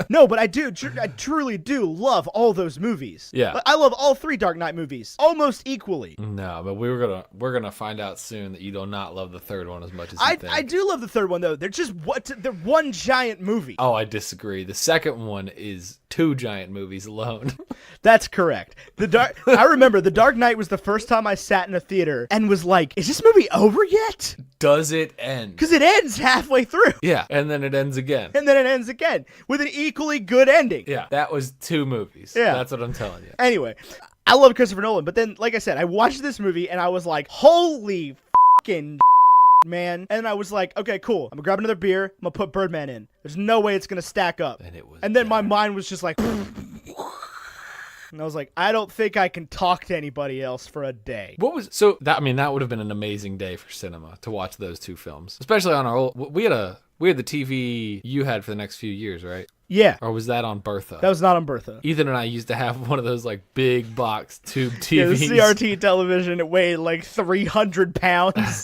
No, but I truly do love all those movies. Yeah, I love all 3 Dark Knight movies almost equally. No, but we're gonna find out soon that you do not love the third one as much as you think. I do love the third one though. They're they're one giant movie. Oh, I disagree. The second one is 2 giant movies alone. That's correct. I remember The Dark Knight was the first time I sat in a theater and was like, is this movie over yet? Does it end? Because it ends halfway through. Yeah, and then it ends again. And then it ends again with an equally good ending. Yeah, that was 2 movies. Yeah. That's what I'm telling you. Anyway, I love Christopher Nolan, but then, like I said, I watched this movie and I was like, holy fucking man. And I was like, okay, cool. I'm gonna grab another beer. I'm gonna put Birdman in. There's no way it's gonna stack up. And then my mind was just like... And I was like, I don't think I can talk to anybody else for a day. That would have been an amazing day for cinema to watch those 2 films. Especially on our old... We had the TV you had for the next few years, right? Yeah. Or was that on Bertha? That was not on Bertha. Ethan and I used to have one of those big box tube TVs. Yeah, the CRT television, it weighed 300 pounds.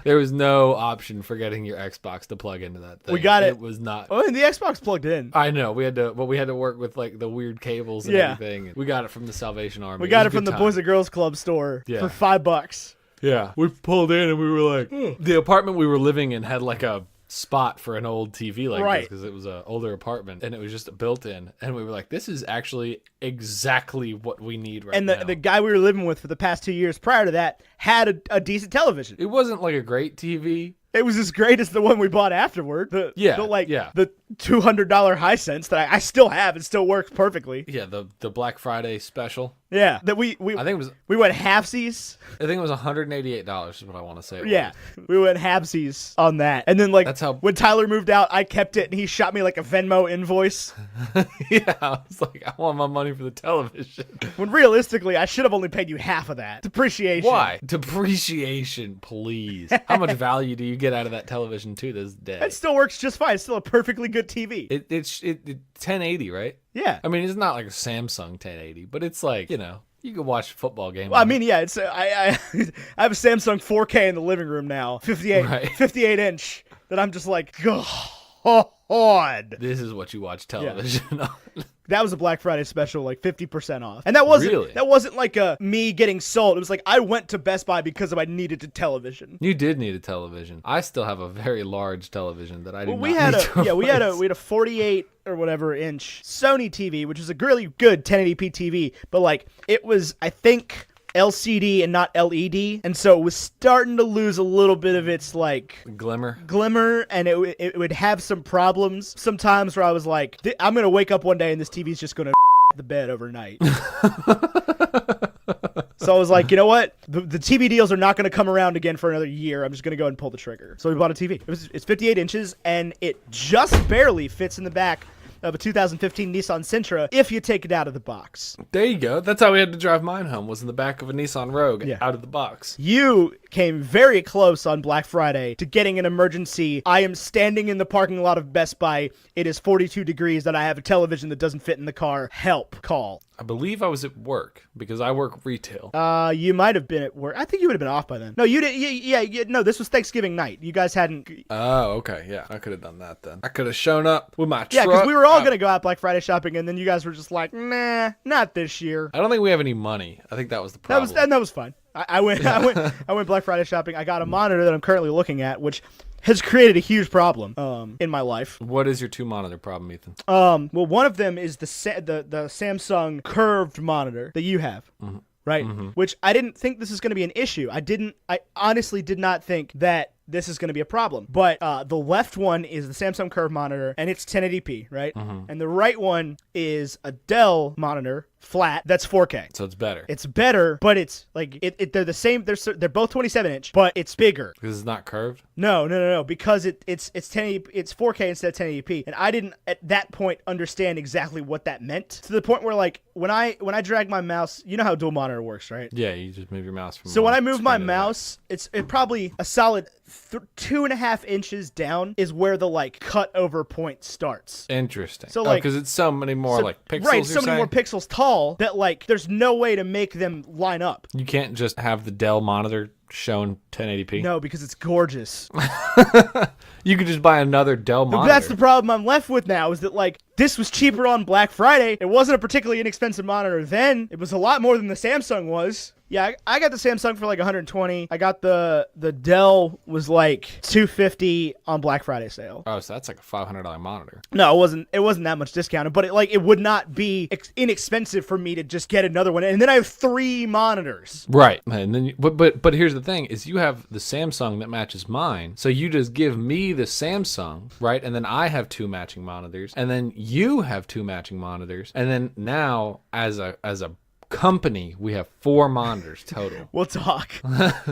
There was no option for getting your Xbox to plug into that thing. We got it. It was not. Oh, and the Xbox plugged in. I know. We had to work with the weird cables and everything. We got it from the Salvation Army. We got it from the Boys and Girls Club store for $5. Yeah. We pulled in and we were like, the apartment we were living in had a spot for an old TV this because it was an older apartment and it was just built in, and we were like, this is actually exactly what we need right now. And the guy we were living with for the past 2 years prior to that had a decent television. It wasn't a great TV. It was as great as the one we bought afterward. The $200 Hisense that I still have. It still works perfectly. Yeah, the Black Friday special. Yeah, that I think we went halfsies. I think it was $188 is what I want to say. We went halfsies on that, and then that's how when Tyler moved out, I kept it, and he shot me a Venmo invoice. Yeah, I was like, I want my money for the television. When realistically, I should have only paid you half of that. Depreciation. Why? Depreciation, please. How much value do you get out of that television to this day? It still works just fine. It's still a perfectly good TV. It's 1080, right? Yeah. I mean, it's not a Samsung 1080, but it's you can watch a football game. Well, I mean, yeah, it's I have a Samsung 4K in the living room now, 58 inch, that I'm just like, God. This is what you watch television on. That was a Black Friday special, 50% off. And that wasn't me getting sold. It was I went to Best Buy because I needed a television. You did need a television. I still have a very large television that I did not we had a 48 or whatever inch Sony TV, which was a really good 1080p TV, but it was, I think, LCD and not LED, and so it was starting to lose a little bit of its glimmer, and it would have some problems sometimes where I was like, I'm gonna wake up one day and this TV's just gonna the bed overnight. So I was like, you know what, the TV deals are not gonna come around again for another year. I'm just gonna go and pull the trigger. So we bought a TV. It's 58 inches and it just barely fits in the back of a 2015 Nissan Sentra if you take it out of the box. There you go. That's how we had to drive mine home, was in the back of a Nissan Rogue out of the box. You came very close on Black Friday to getting an emergency. I am standing in the parking lot of Best Buy. It is 42 degrees and I have a television that doesn't fit in the car. Help. Call. I believe I was at work because I work retail. You might have been at work. I think you would have been off by then. No, you didn't. No, this was Thanksgiving night. You guys hadn't. Oh, okay. Yeah, I could have done that then. I could have shown up with my truck. Yeah, because we were all going to go out Black Friday shopping, and then you guys were just like, nah, not this year. I don't think we have any money. I think that was the problem. That was fine. I went Black Friday shopping. I got a monitor that I'm currently looking at, which has created a huge problem in my life. What is your 2-monitor problem, Ethan? Well, one of them is the Samsung curved monitor that you have. Mm-hmm. Right? Mm-hmm. Which I didn't think this is going to be an issue. I honestly did not think that this is going to be a problem. But the left one is the Samsung Curve monitor, and it's 1080p, right? And the right one is a Dell monitor, flat, that's 4K. So it's better. It's better, but it's like they're the same. They're both 27-inch, but it's bigger. Because it's not curved? No. Because it's 1080, it's 4K instead of 1080p, and I didn't at that point understand exactly what that meant, to the point where like when I drag my mouse, you know how dual monitor works, right? Yeah, you just move your mouse from. So when I move my mouse, it's probably a solid 2.5 inches down is where the like cut over point starts. Interesting. So like, because it's so many more like pixels. Right, so many more pixels tall that like there's no way to make them line up. You can't just have the Dell monitor shown 1080p. No, because it's gorgeous. You could just buy another Dell monitor. That's the problem I'm left with now, is that like this was cheaper on Black Friday. It wasn't a particularly inexpensive monitor then. It was a lot more than the Samsung was. Yeah, I got the Samsung for like 120. I got the Dell was like 250 on Black Friday sale. Oh, so that's like a $500 monitor. No, it wasn't that much discounted, but it would not be inexpensive for me to just get another one, and then I have 3 monitors. Right, and then but here's the thing: is you have the Samsung that matches mine, so you just give me the Samsung, right, and then I have 2 matching monitors, and then you have 2 matching monitors, and then now as a company, we have 4 monitors total. We'll talk.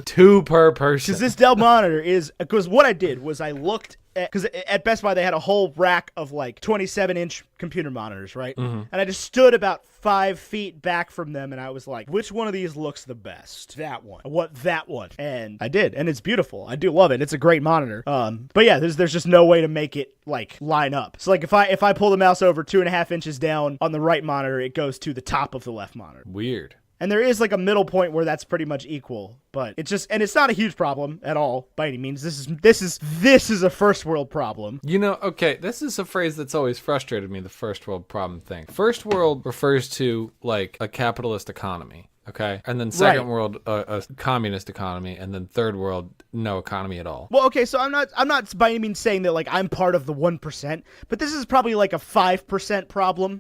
2 per person. Because this Dell monitor is, because what I did was I looked at, because at Best Buy they had a whole rack of like 27-inch computer monitors, right? And I just stood about 5 feet back from them, and I was like, which one of these looks the best? That one. I want that one. And I did, and it's beautiful. I do love it. It's a great monitor. But yeah, there's just no way to make it like line up. So like if I pull the mouse over 2.5 inches down on the right monitor, it goes to the top of the left monitor. Weird. And there is like a middle point where that's pretty much equal, but it's not a huge problem at all by any means. This is a first world problem. You know, okay, this is a phrase that's always frustrated me, the first world problem thing. First world refers to like a capitalist economy, okay? And then second world, a communist economy, and then third world, no economy at all. Well, okay, so I'm not by any means saying that like I'm part of the 1%, but this is probably like a 5% problem.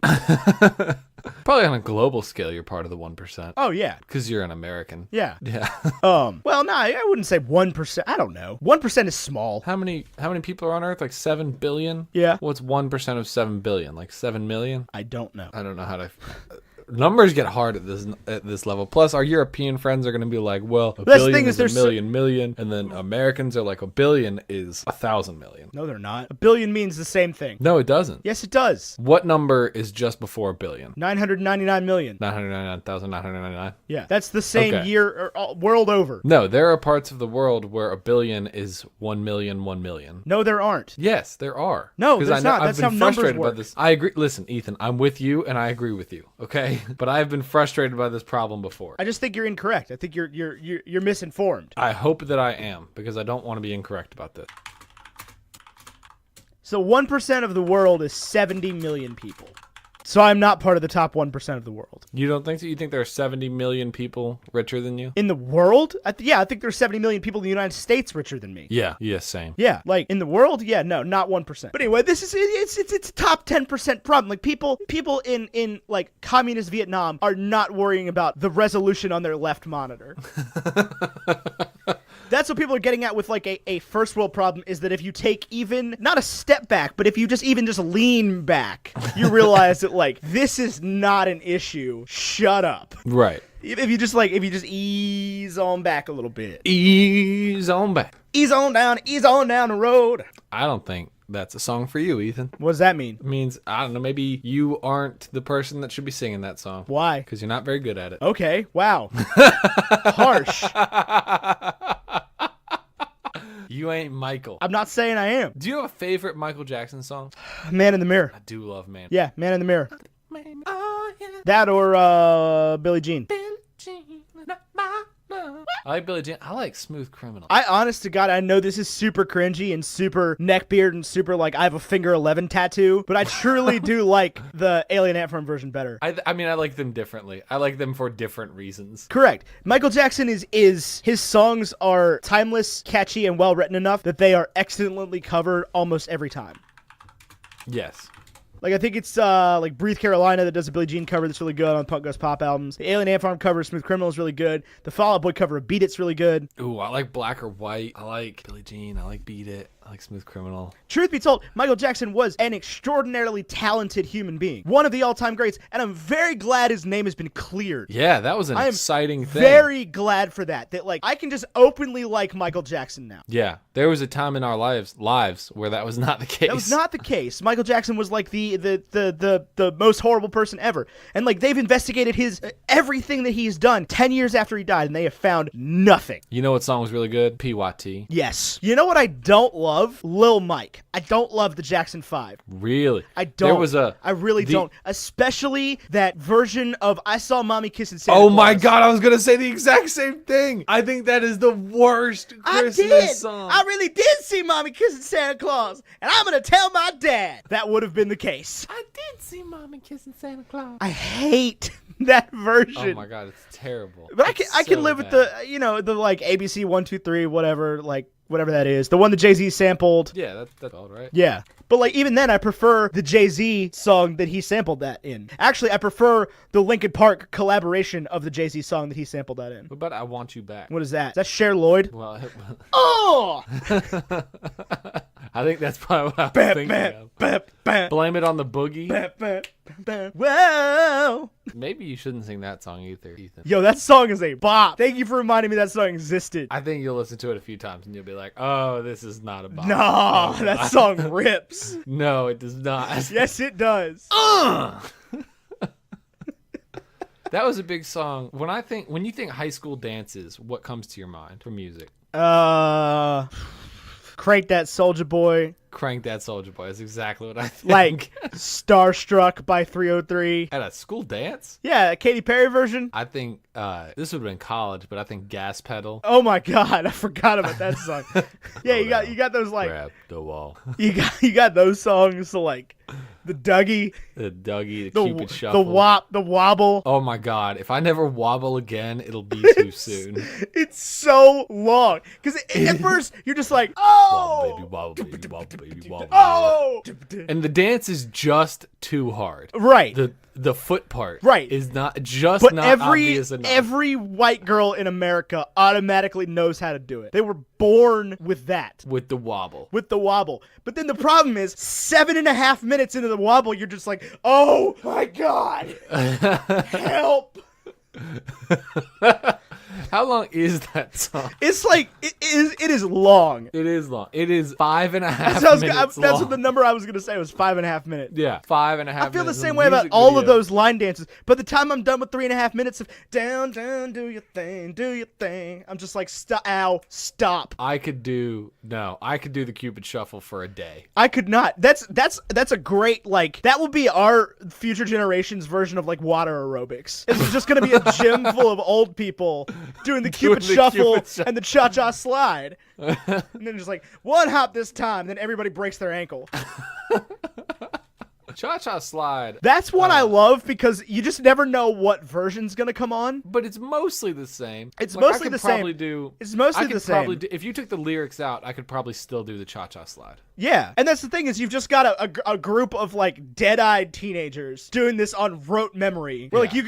Probably on a global scale, you're part of the 1%. Oh, yeah. Because you're an American. Yeah. Yeah. Well, no, I wouldn't say 1%. I don't know. 1% is small. How many people are on Earth? Like 7 billion? Yeah. What's 1% of 7 billion? Like 7 million? I don't know. I don't know how to... Numbers get hard at this level. Plus, our European friends are going to be like, well, a billion is a million, and then Americans are like, a billion is 1,000 million. No, they're not. A billion means the same thing. No, it doesn't. Yes, it does. What number is just before a billion? 999 million. 999,999? Yeah, that's the same year world over. No, there are parts of the world where a billion is 1 million, 1 million. No, there aren't. Yes, there are. No, there's not. That's how numbers work. By this. I agree. Listen, Ethan, I'm with you, and I agree with you, okay? But I've been frustrated by this problem before. I just think you're incorrect. I think you're misinformed. I hope that I am, because I don't want to be incorrect about this. So 1% of the world is 70 million people. So I'm not part of the top 1% of the world. You don't think so? You think there are 70 million people richer than you? In the world? I think there's 70 million people in the United States richer than me. Yeah, same. Yeah, like in the world? Yeah, no, not 1%. But anyway, this is it's a top 10% problem. Like people in like communist Vietnam are not worrying about the resolution on their left monitor. That's what people are getting at with like a first world problem, is that if you take even not a step back, but if you just lean back, you realize that like this is not an issue. Shut up. Right. If you just ease on back a little bit. Ease on back. Ease on down the road. I don't think that's a song for you, Ethan. What does that mean? It means, I don't know, maybe you aren't the person that should be singing that song. Why? Because you're not very good at it. Okay, wow. Harsh. You ain't Michael. I'm not saying I am. Do you have a favorite Michael Jackson song? Man in the Mirror. I do love Man. Yeah, Man in the Mirror. Oh, yeah. That or Billie Jean. Billie Jean, not my love. I like Billie Jean. I like Smooth Criminal. Honest to God, I know this is super cringy and super neckbeard and super like I have a finger 11 tattoo, but I truly do like the Alien Ant Farm version better. I mean, I like them differently. I like them for different reasons. Correct. Michael Jackson is his songs are timeless, catchy, and well written enough that they are excellently covered almost every time. Yes. Like, I think it's like Breathe Carolina that does a Billie Jean cover that's really good on Punk Goes Pop albums. The Alien Ant Farm cover of Smooth Criminal is really good. The Fall Out Boy cover of Beat It's really good. Ooh, I like Black or White. I like Billie Jean. I like Beat It. I like Smooth Criminal. Truth be told, Michael Jackson was an extraordinarily talented human being. One of the all-time greats, and I'm very glad his name has been cleared. Yeah, that was an exciting thing. Very glad for that. That, like, I can just openly like Michael Jackson now. Yeah, there was a time in our lives where that was not the case. That was not the case. Michael Jackson was like the most horrible person ever. And like they've investigated his everything that he's done 10 years after he died, and they have found nothing. You know what song was really good? PYT. Yes. You know what I don't love? Lil Mike. I don't love the Jackson 5. Really? I don't. I really the- don't. Especially that version of I Saw Mommy Kissing Santa Oh Claus. my God, I was going to say the exact same thing. I think that is the worst Christmas song. I really did see Mommy Kissing Santa Claus, and I'm going to tell my dad. That would have been the case. I did see Mommy kissing Santa Claus. I hate that version. Oh my God, it's terrible. But It's I can so live with bad. the like ABC 1 2 3 whatever, like whatever that is. The one that Jay-Z sampled. Yeah, that's all right. Yeah. But like even then I prefer the Jay-Z song that he sampled that in. Actually, I prefer the Linkin Park collaboration of the Jay-Z song that he sampled that in. What about I Want You Back? What is that? Is that Cher Lloyd? Well, Oh! I think that's probably what I was thinking of. Blame It on the Boogie. Whoa! Maybe you shouldn't sing that song either, Ethan. Yo, that song is a bop. Thank you for reminding me that song existed. I think you'll listen to it a few times and you'll be like, oh, this is not a bop. No, that song rips. No, it does not. Yes, it does. That was a big song. When you think high school dances, what comes to your mind for music? Crank That Soulja Boy. Crank That Soulja Boy is exactly what I think. Like Starstruck by 303. At a school dance? Yeah, a Katy Perry version. I think this would have been college, but I think Gas Pedal. Oh my God, I forgot about that song. Yeah, you got those like Grab the wall. you got those songs like the Dougie, The Dougie, the Cupid the Shuffle. the Wobble. Oh my God, if I never wobble again, it'll be too soon. It's so long because at first you're just like, oh, Wobble, baby, wobble, baby, wobble. oh, And the dance is just too hard. right. The foot part Right. is not just But not every obvious enough. white girl in America automatically knows how to do it. They were born with that. With the wobble. With the wobble. But then the problem is 7.5 minutes into the wobble, you're just like, oh my God, help. How long is that song? It's like, it is long. It is long. It is 5.5 That's minutes what long. the number I was going to say was 5.5 minutes. Yeah, 5.5 minutes. I feel the of same way about music all of video. those line dances. By the time I'm done with 3.5 minutes of down, down, do your thing, I'm just like, stop. I could do the Cupid Shuffle for a day. I could not. That's a great, like, that will be our future generation's version of like water aerobics. It's just gonna be a gym full of old people doing the Cupid Shuffle and the cha-cha slide. And then just like, one hop this time, then everybody breaks their ankle. Cha-cha slide. That's one I love because you just never know what version's gonna come on. But it's mostly the same. It's Like, mostly I could the same. probably do. It's mostly I could the same. probably do, if you took the lyrics out, I could probably still do the cha-cha slide. Yeah, and that's the thing is you've just got a group of like dead-eyed teenagers doing this on rote memory. Where like Yeah.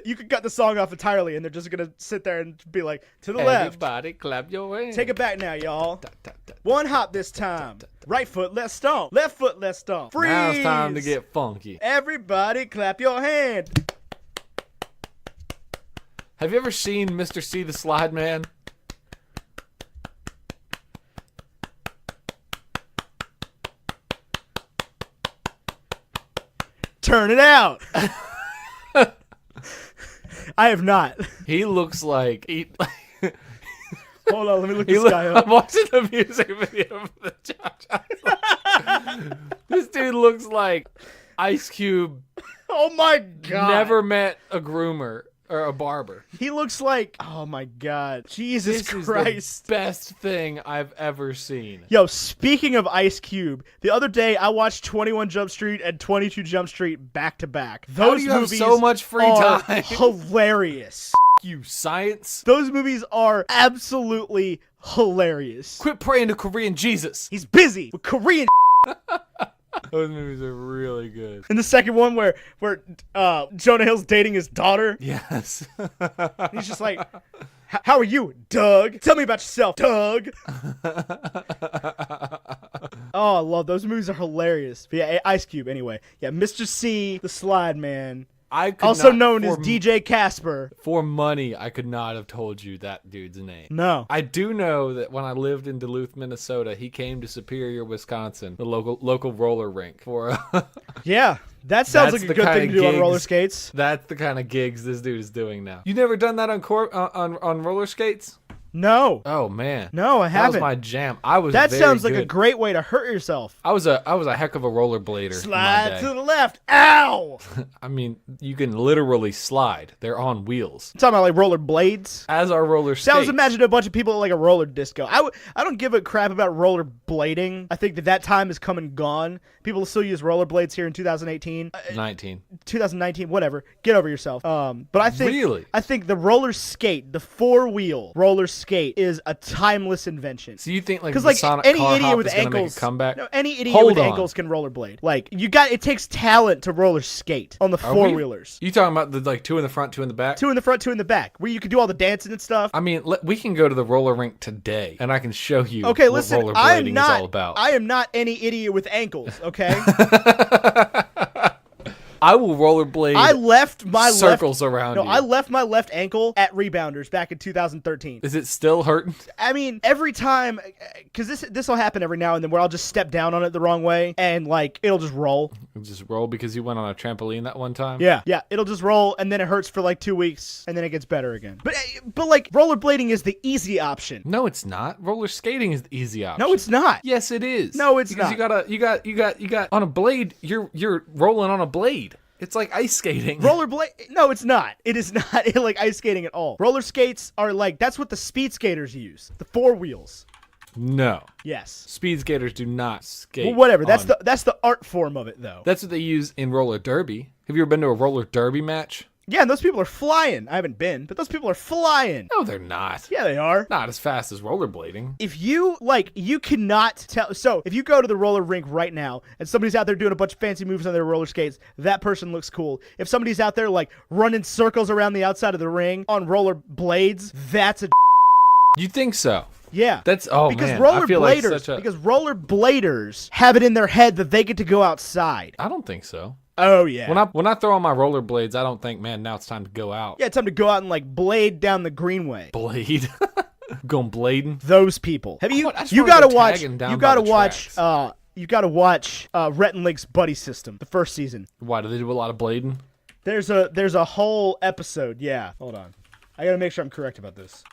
you could cut the song off entirely, and they're just gonna sit there and be like, to the left, Everybody clap your hands. take it back now, y'all. Da, da, da. One hop this time. Right foot, let's stomp. Left foot, let's stomp. Freeze. Now it's time to get funky. Everybody clap your hand. Have you ever seen Mr. C the Slide Man? Turn it out. I have not. He looks like Hold on, let me look this guy up. I'm watching the music video for the cha-cha. This dude looks like Ice Cube Oh my God. never met a groomer or a barber. He looks like, oh my God. Jesus This Christ. is the best thing I've ever seen. Yo, speaking of Ice Cube, the other day I watched 21 Jump Street and 22 Jump Street back to back. How Those do you have movies so much free are time? hilarious. You science. Those movies are absolutely hilarious. Quit praying to Korean Jesus. He's busy with Korean. Those movies are really good. And the second one where Jonah Hill's dating his daughter. Yes. He's just like, how are you, Doug? Tell me about yourself, Doug. Oh, I love those movies. Are hilarious. But yeah, Ice Cube. Anyway, yeah, Mr. C, the Slide Man, also known as DJ Casper. For money, I could not have told you that dude's name. No, I do know that when I lived in Duluth, Minnesota, he came to Superior, Wisconsin, the local roller rink for. Yeah. That sounds like a good thing to do on roller skates. That's the kind of gigs this dude is doing now. You never done that on roller skates? No. Oh man. No, I haven't. That was my jam. I was. That very sounds like good. a great way to hurt yourself. I was a heck of a rollerblader. Slide to the left. Ow! I mean, you can literally slide. They're on wheels. I'm talking about like roller blades. As are roller skates. So I was imagining a bunch of people at like a roller disco. I don't give a crap about roller blading. I think that time is come and gone. People still use rollerblades here in 2018. 2019, whatever. Get over yourself. But I think the roller skate, the 4-wheel roller skate, is a timeless invention. So you think like because any idiot with ankles ankles, make a comeback? No, any idiot with ankles can rollerblade. Like it takes talent to roller skate on the 4-wheelers. You talking about the like 2 in the front, 2 in the back? 2 in the front, 2 in the back, where you can do all the dancing and stuff. I mean, we can go to the roller rink today, and I can show you. Okay, what listen, rollerblading is all about. I am not any idiot with ankles. Okay. I will rollerblade. I left my circles around. I left my left ankle at Rebounders back in 2013. Is it still hurting? I mean, every time, because this will happen every now and then, where I'll just step down on it the wrong way and like it'll just roll. It'll just roll because you went on a trampoline that one time. Yeah, it'll just roll and then it hurts for like 2 weeks and then it gets better again. But like rollerblading is the easy option. No, it's not. Roller skating is the easy option. No, it's not. Yes, it is. No, it's because not. You got on a blade. You're rolling on a blade. It's like ice skating. Rollerblade? No, it's not. It is not like ice skating at all. Roller skates are like, that's what the speed skaters use. The 4 wheels. No. Yes. Speed skaters do not skate. Well, whatever. That's the art form of it, though. That's what they use in roller derby. Have you ever been to a roller derby match? Yeah, and those people are flying. I haven't been, but those people are flying. No, they're not. Yeah, they are. Not as fast as rollerblading. If you, you cannot tell. So, if you go to the roller rink right now, and somebody's out there doing a bunch of fancy moves on their roller skates, that person looks cool. If somebody's out there, running circles around the outside of the ring on roller blades, that's a... You think so? Yeah. That's, because man. Because rollerbladers have it in their head that they get to go outside. I don't think so. Oh, yeah. When I throw on my rollerblades, I don't think, man, now it's time to go out. Yeah, it's time to go out and, blade down the greenway. Blade? Going blading? Those people. Have you... You gotta watch... You gotta watch Rhett and Link's Buddy System, the first season. Why, do they do a lot of blading? There's a whole episode, yeah. Hold on. I gotta make sure I'm correct about this.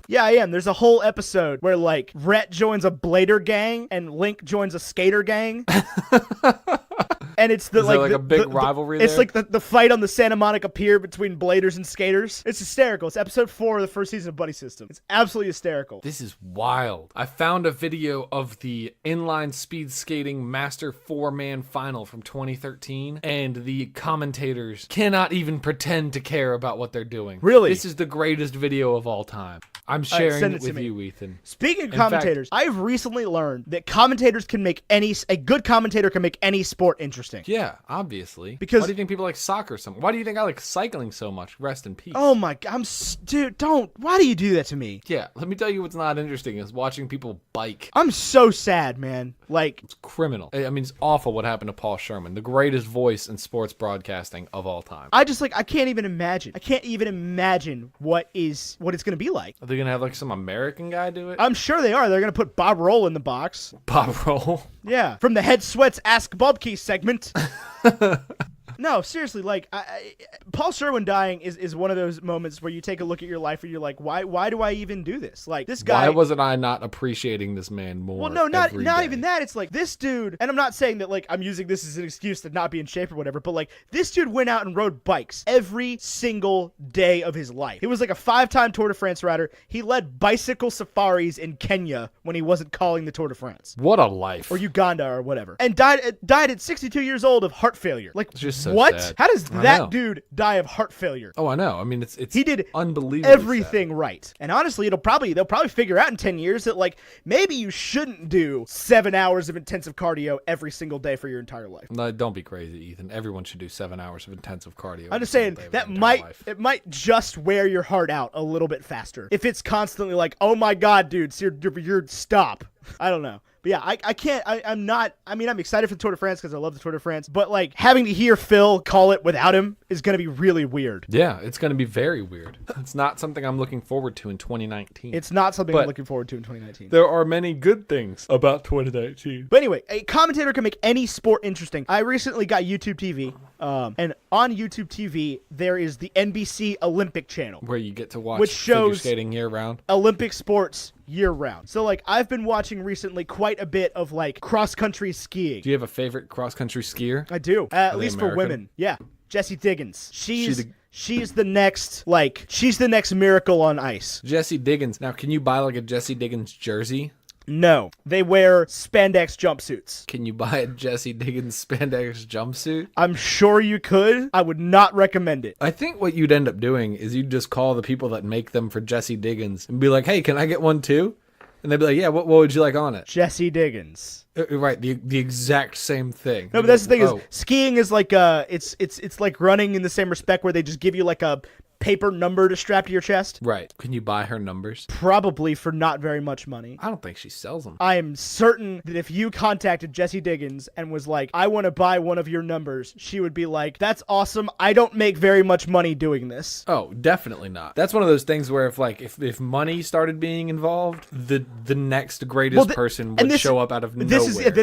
Yeah, I am. There's a whole episode where, Rhett joins a blader gang and Link joins a skater gang. And it's the, Is there a big rivalry there? It's like the fight on the Santa Monica Pier between bladers and skaters. It's hysterical. It's episode 4 of the first season of Buddy System. It's absolutely hysterical. This is wild. I found a video of the inline speed skating master 4-man final from 2013, and the commentators cannot even pretend to care about what they're doing. Really? This is the greatest video of all time. I'm sharing it with you, Ethan. Speaking of commentators, I've recently learned that a good commentator can make any sport interesting. Yeah, obviously. Because why do you think people like soccer so much? Why do you think I like cycling so much? Rest in peace. Oh my God, dude, don't. Why do you do that to me? Yeah, let me tell you what's not interesting is watching people bike. I'm so sad, man. It's criminal. I mean, it's awful what happened to Paul Sherman, the greatest voice in sports broadcasting of all time. I can't even imagine. I can't even imagine what it's going to be like. Are they going to have some American guy do it? I'm sure they are. They're going to put Bob Roll in the box. Bob Roll? Yeah. From the Head Sweats Ask Bobkey segment. No, seriously, Paul Sherman dying is one of those moments where you take a look at your life and you're like, why do I even do this? This guy... Why wasn't I not appreciating this man more? Well, no, not even that. It's this dude, and I'm not saying that, I'm using this as an excuse to not be in shape or whatever, but, this dude went out and rode bikes every single day of his life. He was, a 5-time Tour de France rider. He led bicycle safaris in Kenya when he wasn't calling the Tour de France. What a life. Or Uganda or whatever. And died at 62 years old of heart failure. Just so what? sad. How does I know. that dude die of heart failure? Oh, I know. I mean, it's He did unbelievable. everything right. And honestly, they'll probably figure out in 10 years that like maybe you shouldn't do 7 hours of intensive cardio every single day for your entire life. No, don't be crazy, Ethan. Everyone should do 7 hours of intensive cardio. I'm just saying that it might just wear your heart out a little bit faster if it's constantly like, oh my god, dude, so you're stop. I don't know. But yeah, I can't, I'm excited for the Tour de France because I love the Tour de France, but like having to hear Phil call it without him is going to be really weird. Yeah, it's going to be very weird. It's not something I'm looking forward to in 2019. It's not something I'm looking forward to in 2019. There are many good things about 2019. But anyway, a commentator can make any sport interesting. I recently got YouTube TV, and on YouTube TV, there is the NBC Olympic channel. Where you get to watch which shows figure skating year round. Olympic sports year round. So like I've been watching recently quite a bit of like cross-country skiing. Do you have a favorite cross-country skier? I do. At least American? for women. Yeah. Jessie Diggins. She's the next miracle on ice. Jessie Diggins. Now, can you buy like a Jessie Diggins jersey? No. They wear spandex jumpsuits. Can you buy a Jessie Diggins spandex jumpsuit? I'm sure you could. I would not recommend it. I think what you'd end up doing is you'd just call the people that make them for Jessie Diggins and be like, hey, can I get one too? And they'd be like, yeah, what would you like on it? Jessie Diggins. Right, the exact same thing. No, but that's the thing is skiing is like it's like running in the same respect where they just give you like a paper number to strap to your chest. Right. Can you buy her numbers? Probably for not very much money. I don't think she sells them. I am certain that if you contacted Jessie Diggins and was like, I want to buy one of your numbers, she would be like, that's awesome. I don't make very much money doing this. Oh, definitely not. That's one of those things where if money started being involved, the next greatest person would show up out of nowhere.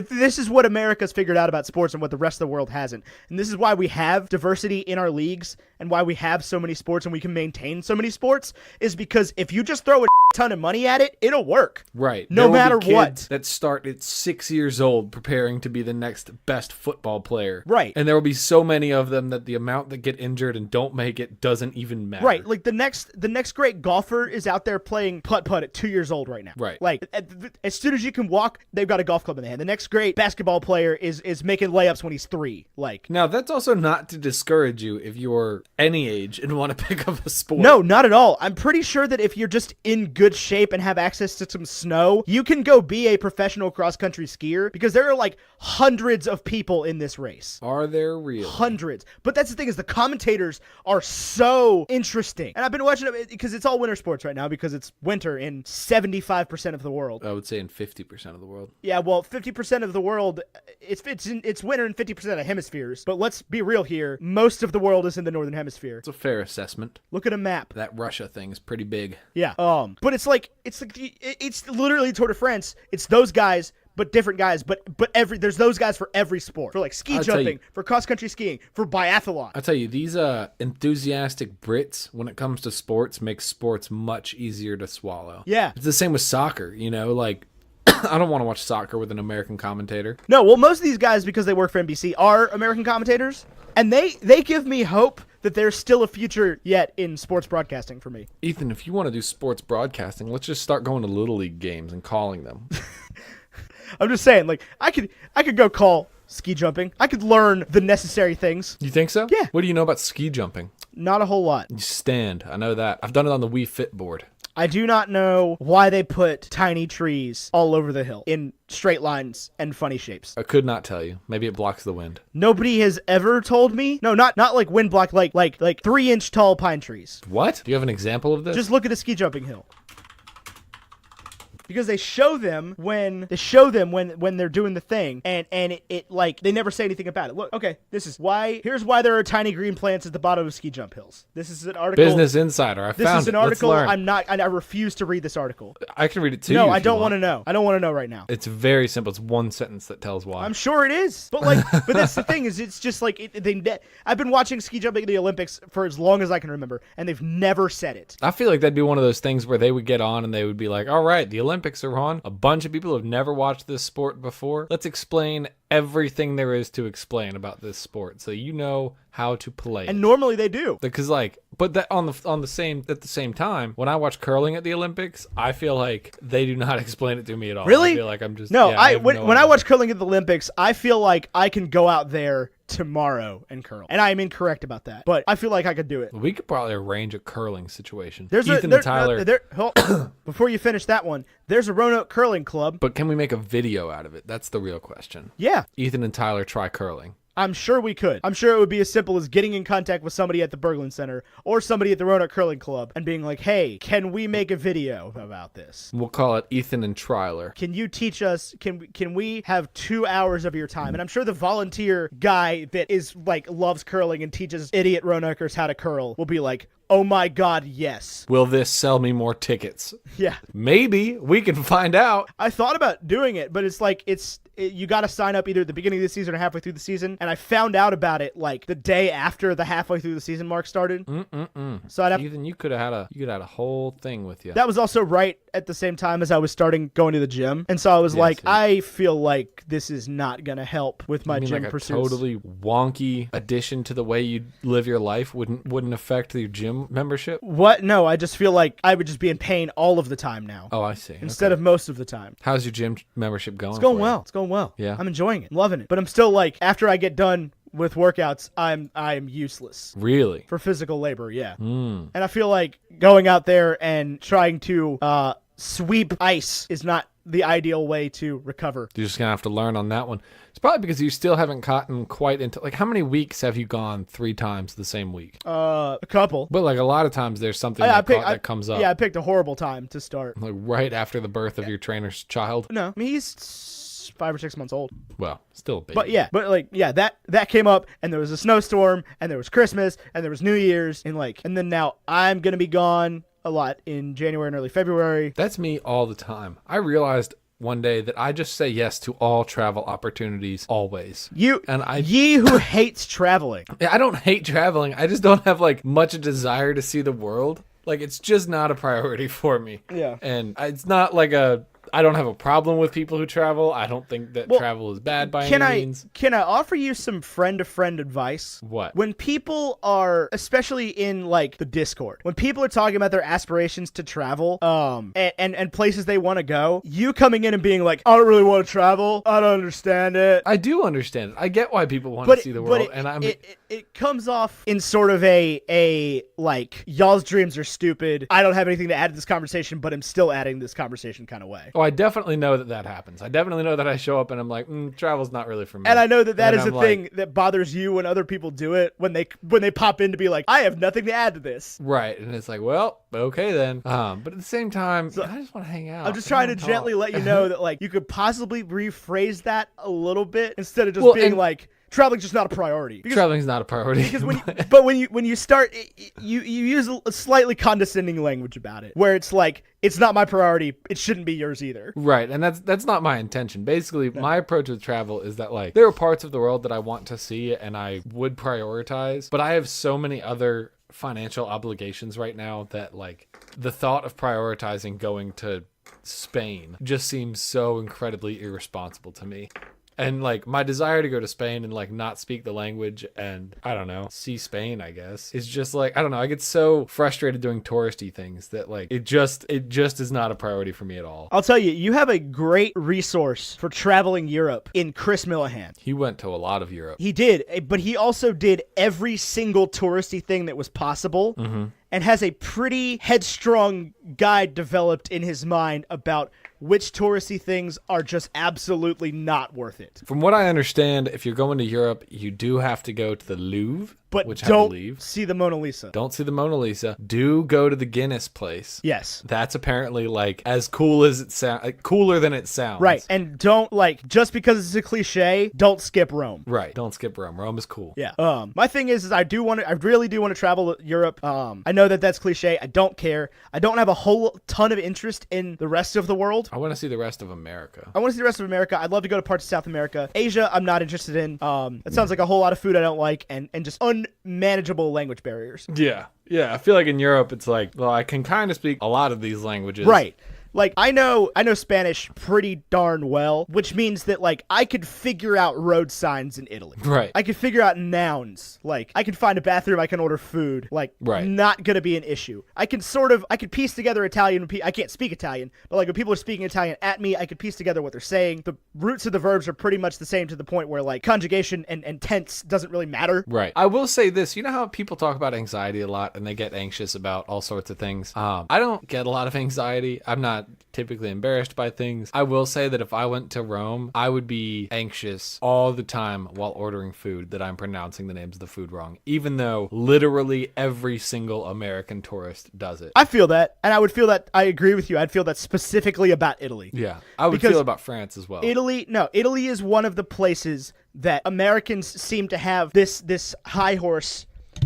This is what America's figured out about sports and what the rest of the world hasn't. And this is why we have diversity in our leagues and why we have so many sports and we can maintain so many sports is because if you just throw a ton of money at it, it'll work. Right. No matter what. That start at 6 years old preparing to be the next best football player. Right. And there will be so many of them that the amount that get injured and don't make it doesn't even matter. Right. Like the next great golfer is out there playing putt-putt at 2 years old right now. Right. Like as soon as you can walk, they've got a golf club in their hand. The next great basketball player is making layups when he's 3. Like now that's also not to discourage you if you're any age and want to pick up a sport. No, not at all. I'm pretty sure that if you're just in good shape and have access to some snow, you can go be a professional cross-country skier because there are like hundreds of people in this race. Are there really? Hundreds. But that's the thing is the commentators are so interesting. And I've been watching it because it's all winter sports right now because it's winter in 75% of the world. I would say in 50% of the world. Yeah, well, 50% of the world, it's winter in 50% of the hemispheres. But let's be real here. Most of the world is in the northern hemisphere. It's a fair assessment. Look at a map. That Russia thing is pretty big. Yeah. But it's literally Tour de France. It's those guys, but different guys. But there's those guys for every sport. For like ski jumping, for cross country skiing, for biathlon. I'll tell you, these enthusiastic Brits, when it comes to sports, make sports much easier to swallow. Yeah. It's the same with soccer, like I don't want to watch soccer with an American commentator. No, well, most of these guys, because they work for NBC, are American commentators, and they give me hope that there's still a future yet in sports broadcasting for me. Ethan, if you want to do sports broadcasting, let's just start going to Little League games and calling them. I'm just saying, like, I could go call ski jumping. I could learn the necessary things. You think so? Yeah. What do you know about ski jumping? Not a whole lot. You stand. I know that. I've done it on the Wii Fit board. I do not know why they put tiny trees all over the hill in straight lines and funny shapes. I could not tell you. Maybe it blocks the wind. Nobody has ever told me. No, not like wind block, like 3-inch tall pine trees. What? Do you have an example of this? Just look at a ski jumping hill. Because they show them when they're doing the thing, and it like they never say anything about it. Look, okay, here's why there are tiny green plants at the bottom of ski jump hills. This is an article. Business Insider. This is an article. Let's learn. I refuse to read this article. I can read it too. No, I don't want to know. I don't want to know right now. It's very simple. It's one sentence that tells why. I'm sure it is, but that's the thing is, it's just like I've been watching ski jumping in the Olympics for as long as I can remember, and they've never said it. I feel like that'd be one of those things where they would get on and they would be like, all right, the Olympics are on. A bunch of people have never watched this sport before. Let's explain everything there is to explain about this sport so you know how to play And it. normally they do. Because like But that at the same time, when I watch curling at the Olympics, I feel like they do not explain it to me at all. Really? I feel like I'm just No. yeah, I have When no I idea. watch curling at the Olympics, I feel like I can go out there tomorrow and curl, and I am incorrect about that, but I feel like I could do it. We could probably arrange a curling situation. There's Ethan and Tyler. Before you finish that one, there's a Roanoke curling club. But can we make a video out of it? That's the real question. Yeah, Ethan and Tyler try curling. I'm sure we could. I'm sure it would be as simple as getting in contact with somebody at the Berglund Center or somebody at the Roanoke Curling Club and being like, hey, can we make a video about this? We'll call it Ethan and Tryler. Can you teach us? Can we have 2 hours of your time? And I'm sure the volunteer guy that is like loves curling and teaches idiot Roanokers how to curl will be like, oh my God, yes. Will this sell me more tickets? Yeah. Maybe. We can find out. I thought about doing it, but it's like you got to sign up either at the beginning of the season or halfway through the season. And I found out about it like the day after the halfway through the season mark started. So Ethan, you could have had a whole thing with you. That was also right at the same time as I was starting going to the gym. And so I was like, I feel like this is not going to help with my gym like pursuits. a totally wonky addition to the way you live your life wouldn't affect your gym membership? What? No, I just feel like I would just be in pain all of the time now. Oh, I see. Instead of most of the time. How's your gym membership going? It's going for you? well. It's going well. Yeah. I'm enjoying it. Loving it. But I'm still like, after I get done with workouts, I'm useless. Really? For physical labor, yeah. And I feel like going out there and trying to sweep ice is not the ideal way to recover. You're just going to have to learn on that one. It's probably because you still haven't gotten quite into, like, how many weeks have you gone 3 times the same week? A couple. But, like, a lot of times there's something that comes up. Yeah, I picked a horrible time to start. Like, right after the birth of your trainer's child. No, I mean, he's 5 or 6 months old. Well, still a baby. But that came up, and there was a snowstorm, and there was Christmas, and there was New Year's, and then now I'm going to be gone a lot in January and early February. That's me all the time. I realized one day that I just say yes to all travel opportunities always. Ye who hates traveling. I don't hate traveling. I just don't have like much desire to see the world. Like it's just not a priority for me. Yeah. And it's not like I don't have a problem with people who travel. I don't think that travel is bad by any means. Can I offer you some friend-to-friend advice? What? When people are, especially in like the Discord, when people are talking about their aspirations to travel, and places they want to go, you coming in and being like, I don't really want to travel. I don't understand it. I do understand it. I get why people want to see the world, it comes off in sort of a like y'all's dreams are stupid. I don't have anything to add to this conversation, but I'm still adding this conversation kind of way. Oh, I definitely know that happens. I definitely know that I show up and I'm like, travel's not really for me. And I know that is a thing that bothers you when other people do it, when they pop in to be like, I have nothing to add to this. Right. And it's like, well, okay then. But at the same time, I just want to hang out. I'm just trying to gently let you know that like you could possibly rephrase that a little bit instead of just being like, traveling's just not a priority. Traveling's not a priority. Because when you start, you use a slightly condescending language about it, where it's like, it's not my priority. It shouldn't be yours either. Right, and that's not my intention. Basically, my approach with travel is that like there are parts of the world that I want to see and I would prioritize, but I have so many other financial obligations right now that like the thought of prioritizing going to Spain just seems so incredibly irresponsible to me. And like my desire to go to Spain and like not speak the language and I don't know, see Spain, I guess, is just like, I don't know, I get so frustrated doing touristy things that like it just is not a priority for me at all. I'll tell you, you have a great resource for traveling Europe in Chris Millihan. He went to a lot of Europe. He did, but he also did every single touristy thing that was possible. Mm-hmm. And has a pretty headstrong guide developed in his mind about which touristy things are just absolutely not worth it. From what I understand, if you're going to Europe, you do have to go to the Louvre. But which don't I believe. See the Mona Lisa. Don't see the Mona Lisa. Do go to the Guinness place. Yes. That's apparently like as cool as it sounds, like, cooler than it sounds. Right. And don't like, just because it's a cliche, don't skip Rome. Right. Don't skip Rome. Rome is cool. Yeah. My thing is I really do want to travel to Europe. I know that's cliche. I don't care. I don't have a whole ton of interest in the rest of the world. I want to see the rest of America. I want to see the rest of America. I'd love to go to parts of South America. Asia, I'm not interested in. It sounds like a whole lot of food I don't like and just unmanageable language barriers. Yeah. I feel like in Europe, it's like, well, I can kind of speak a lot of these languaes. Right. Like, I know Spanish pretty darn well, which means that, like, I could figure out road signs in Italy. Right. I could figure out nouns. Like, I can find a bathroom, I can order food. Like, Right. not gonna be an issue. I can piece together Italian. I can't speak Italian, but, like, when people are speaking Italian at me, I could piece together what they're saying. The roots of the verbs are pretty much the same to the point where, like, conjugation and tense doesn't really matter. Right. I will say this. You know how people talk about anxiety a lot and they get anxious about all sorts of things? I don't get a lot of anxiety. I'm not typically embarrassed by things. I will say that if I went to Rome, I would be anxious all the time while ordering food that I'm pronouncing the names of the food wrong, even though literally every single American tourist does it. I feel that, and I would feel that. I agree with you. I'd feel that specifically about Italy. Yeah. I would feel about France as well. Italy is one of the places that Americans seem to have this high horse.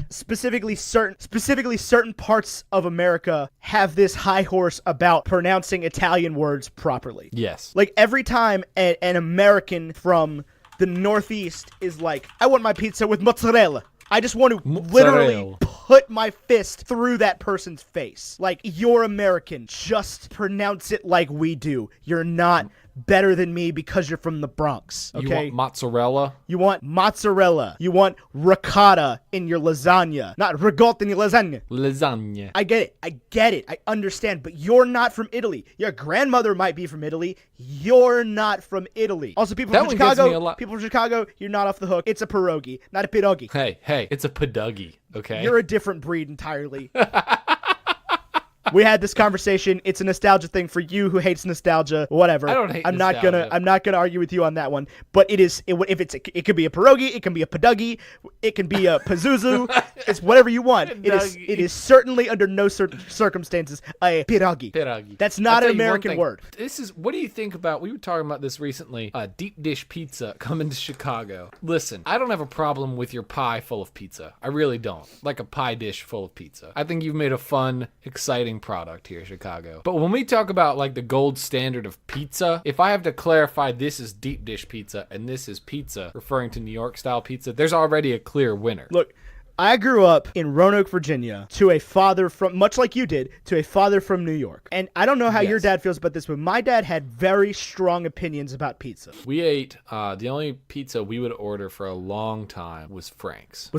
Specifically certain parts of America have this high horse about pronouncing Italian words properly. Yes. Like, every time an American from the Northeast is like, I want my pizza with mozzarella, I just want to literally put my fist through that person's face. Like, you're American. Just pronounce it like we do. You're not better than me because you're from the Bronx. Okay? You want mozzarella? You want mozzarella. You want ricotta in your lasagna. Not ricotta in your lasagna. Lasagna. I get it. I understand. But you're not from Italy. Your grandmother might be from Italy. You're not from Italy. Also, people from Chicago, you're not off the hook. It's a pierogi, not a pierogi. Hey, it's a peduggy, okay? You're a different breed entirely. We had this conversation. It's a nostalgia thing for you who hates nostalgia. Whatever. I don't hate nostalgia. I'm not gonna argue with you on that one. But it could be a pierogi, it can be a peduggy, it can be a pazuzu. It's whatever you want. It is certainly under no circumstances a pierogi. Pierogi. That's not an American word. What do you think about? We were talking about this recently. Deep dish pizza coming to Chicago. Listen, I don't have a problem with your pie full of pizza. I really don't. Like a pie dish full of pizza. I think you've made a fun, exciting product here in Chicago. But when we talk about like the gold standard of pizza, if I have to clarify this is deep dish pizza and this is pizza, referring to New York style pizza, there's already a clear winner. Look, I grew up in Roanoke, Virginia, to a father from, much like you did, to a father from New York. And I don't know how your dad feels about this, but my dad had very strong opinions about pizza. We ate, the only pizza we would order for a long time was Frank's.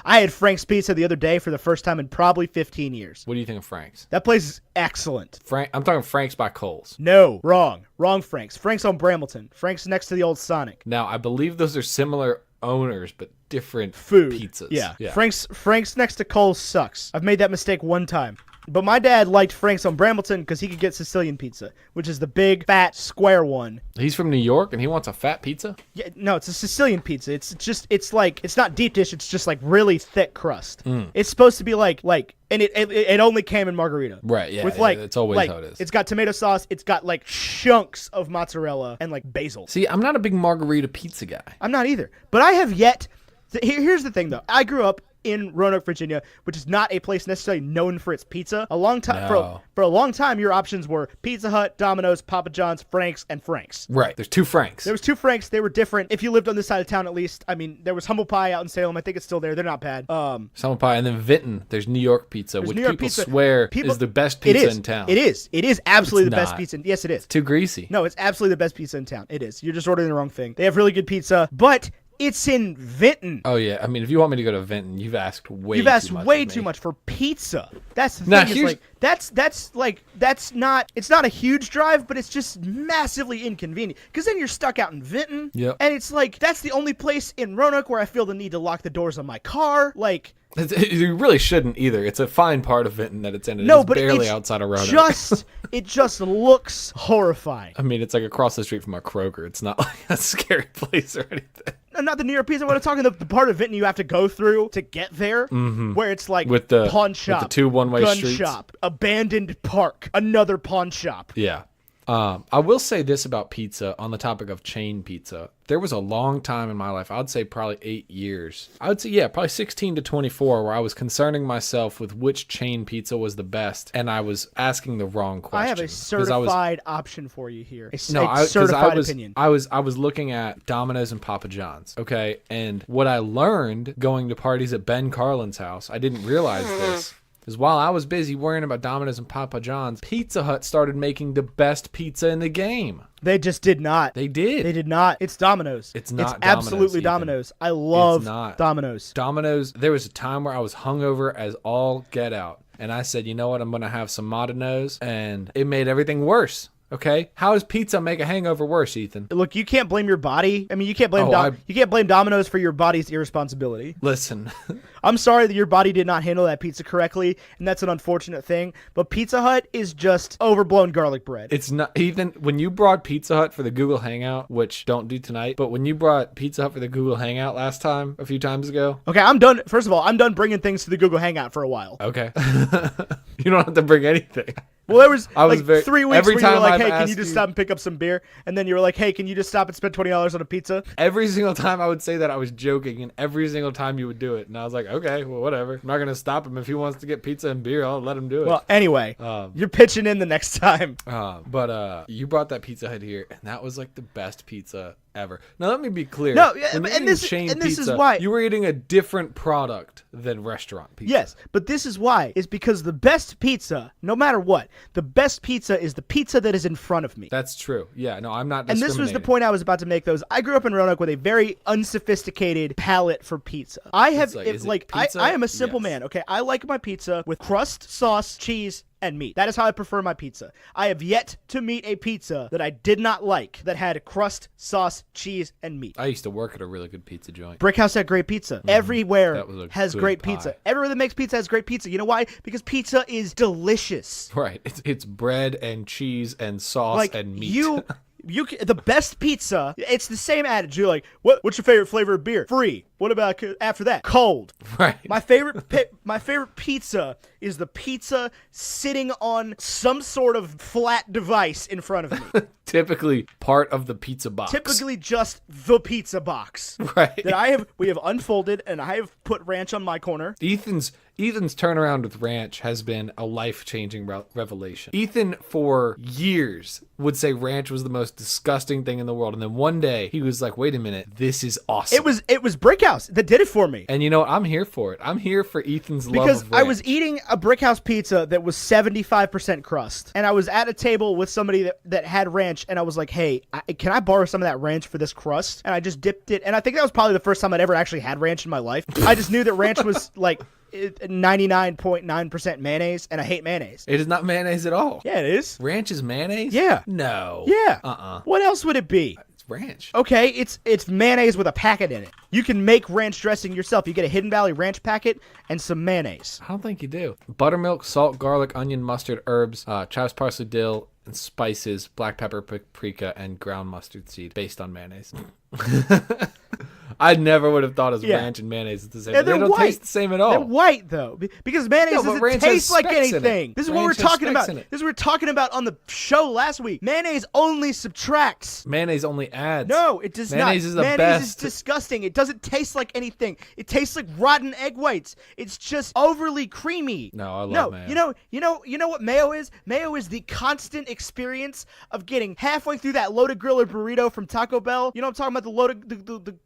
I had Frank's Pizza the other day for the first time in probably 15 years. What do you think of Frank's? That place is excellent. I'm talking Frank's by Kohl's. No, wrong Frank's. Frank's on Brambleton. Frank's next to the old Sonic. Now, I believe those are similar owners, but different food pizzas. Yeah. Frank's next to Kohl's sucks. I've made that mistake one time. But my dad liked Frank's on Brambleton because he could get Sicilian pizza, which is the big, fat, square one. He's from New York and he wants a fat pizza? Yeah, no, it's a Sicilian pizza. It's not deep dish. It's just like really thick crust. It's supposed to be like, and it only came in margarita. Right, yeah. With it's always how it is. It's got tomato sauce. It's got like chunks of mozzarella and like basil. See, I'm not a big margarita pizza guy. I'm not either. But I have yet. Here's the thing, though. I grew up in Roanoke, Virginia, which is not a place necessarily known for its pizza. For a long time, your options were Pizza Hut, Domino's, Papa John's, Frank's, and Frank's. Right. There's two Franks. There was two Franks. They were different. If you lived on this side of town, at least. I mean, there was Humble Pie out in Salem. I think it's still there. They're not bad. Humble Pie, and then Vinton. There's New York pizza, which people swear is the best pizza in town. It is. It is absolutely the best pizza. Yes, it is. It's too greasy. No, it's absolutely the best pizza in town. It is. You're just ordering the wrong thing. They have really good pizza, but it's in Vinton. Oh, yeah. I mean, if you want me to go to Vinton, you've asked way too much for pizza. That's the thing. That's not, it's not a huge drive, but it's just massively inconvenient. Because then you're stuck out in Vinton. Yep. And it's like, that's the only place in Roanoke where I feel the need to lock the doors on my car. Like, you really shouldn't either. It's a fine part of Vinton that it's in. It's barely outside of Roanoke. It just looks horrifying. I mean, it's like across the street from a Kroger. It's not like a scary place or anything. Not the New York pizza. What I'm talking the part of Vinton you have to go through to get there, where it's like with the pawn shop, with the two one-way gun streets, shop, abandoned park, another pawn shop. Yeah. I will say this about pizza on the topic of chain pizza. There was a long time in my life, I'd say probably 8 years. I would say, probably 16 to 24, where I was concerning myself with which chain pizza was the best, and I was asking the wrong question. I have a certified option for you here. Certified opinion. I was looking at Domino's and Papa John's, okay? And what I learned going to parties at Ben Carlin's house, I didn't realize this is while I was busy worrying about Domino's and Papa John's, Pizza Hut started making the best pizza in the game. They just did not. They did. They did not. It's Domino's. It's not It's absolutely Domino's, Domino's. I love It's not. Domino's. Domino's, there was a time where I was hungover as all get out. And I said, you know what? I'm going to have some Modanos. And it made everything worse. Okay? How does pizza make a hangover worse, Ethan? Look, you can't blame your body. I mean, you can't blame you can't blame Domino's for your body's irresponsibility. Listen. I'm sorry that your body did not handle that pizza correctly, and that's an unfortunate thing. But Pizza Hut is just overblown garlic bread. It's not, Ethan, when you brought Pizza Hut for the Google Hangout, which don't do tonight, but when you brought Pizza Hut for the Google Hangout last time, a few times ago. Okay, I'm done. First of all, I'm done bringing things to the Google Hangout for a while. Okay. You don't have to bring anything. Well, there was, I was like 3 weeks every where you were time like, I've hey, can you asked just you- stop and pick up some beer? And then you were like, hey, can you just stop and spend $20 on a pizza? Every single time I would say that, I was joking, and every single time you would do it. And I was like, okay, well, whatever. I'm not going to stop him. If he wants to get pizza and beer, I'll let him do it. Well, anyway, you're pitching in the next time. But you brought that Pizza Hut here, and that was like the best pizza ever. Now, let me be clear. No, When you're and eating this chain is pizza, why. you were eating a different product than restaurant pizza. Yes, but this is why. Is because the best pizza, no matter what, the best pizza is the pizza that is in front of me. That's true. Yeah, no, I'm not And this was the point I was about to make. I grew up in Roanoke with a very unsophisticated palate for pizza. I have, is it pizza? I am a simple Yes. man. Okay, I like my pizza with crust, sauce, cheese, and meat. That is how I prefer my pizza. I have yet to meet a pizza that I did not like that had crust, sauce, cheese, and meat. I used to work at a really good pizza joint. Brickhouse had great pizza. Everywhere That was a has good great pie. pizza. Everywhere that makes pizza has great pizza. You know why? Because pizza is delicious. Right. It's bread and cheese and sauce Like and meat. the best pizza. It's the same adage. You're like, what's your favorite flavor of beer? Free. What about after that? Cold. Right. My favorite pizza is the pizza sitting on some sort of flat device in front of me. Typically part of the pizza box. Typically just the pizza box. Right. That we have unfolded, and I have put ranch on my corner. Ethan's turnaround with ranch has been a life-changing revelation. Ethan, for years, would say ranch was the most disgusting thing in the world. And then one day, he was like, wait a minute, this is awesome. It was Brickhouse that did it for me. And you know what? I'm here for it. I'm here for Ethan's love Because of ranch. I was eating a Brickhouse pizza that was 75% crust. And I was at a table with somebody that had ranch, and I was like, hey, can I borrow some of that ranch for this crust? And I just dipped it. And I think that was probably the first time I'd ever actually had ranch in my life. I just knew that ranch was like 99.9% mayonnaise, and I hate mayonnaise. It is not mayonnaise at all. Yeah, it is. Ranch is mayonnaise? Yeah. No. Yeah. What else would it be? It's ranch. Okay, it's mayonnaise with a packet in it. You can make ranch dressing yourself. You get a Hidden Valley ranch packet and some mayonnaise. I don't think you do. Buttermilk, salt, garlic, onion, mustard, herbs, chives, parsley, dill, and spices, black pepper, paprika, and ground mustard seed based on mayonnaise. I never would have thought of ranch and mayonnaise at the same time. They don't taste the same at all. They're white, though, because mayonnaise No, but doesn't ranch taste has like specks in anything. it. This is what we're Ranch has talking specks about. in it. This is what we're talking about on the show last week. Mayonnaise only subtracts. Mayonnaise only adds. No, it does Mayonnaise not. is the Mayonnaise best. is disgusting. It doesn't taste like anything. It tastes like rotten egg whites. It's just overly creamy. No, I love mayo. You know what mayo is? Mayo is the constant experience of getting halfway through that loaded griller burrito from Taco Bell. You know what I'm talking about?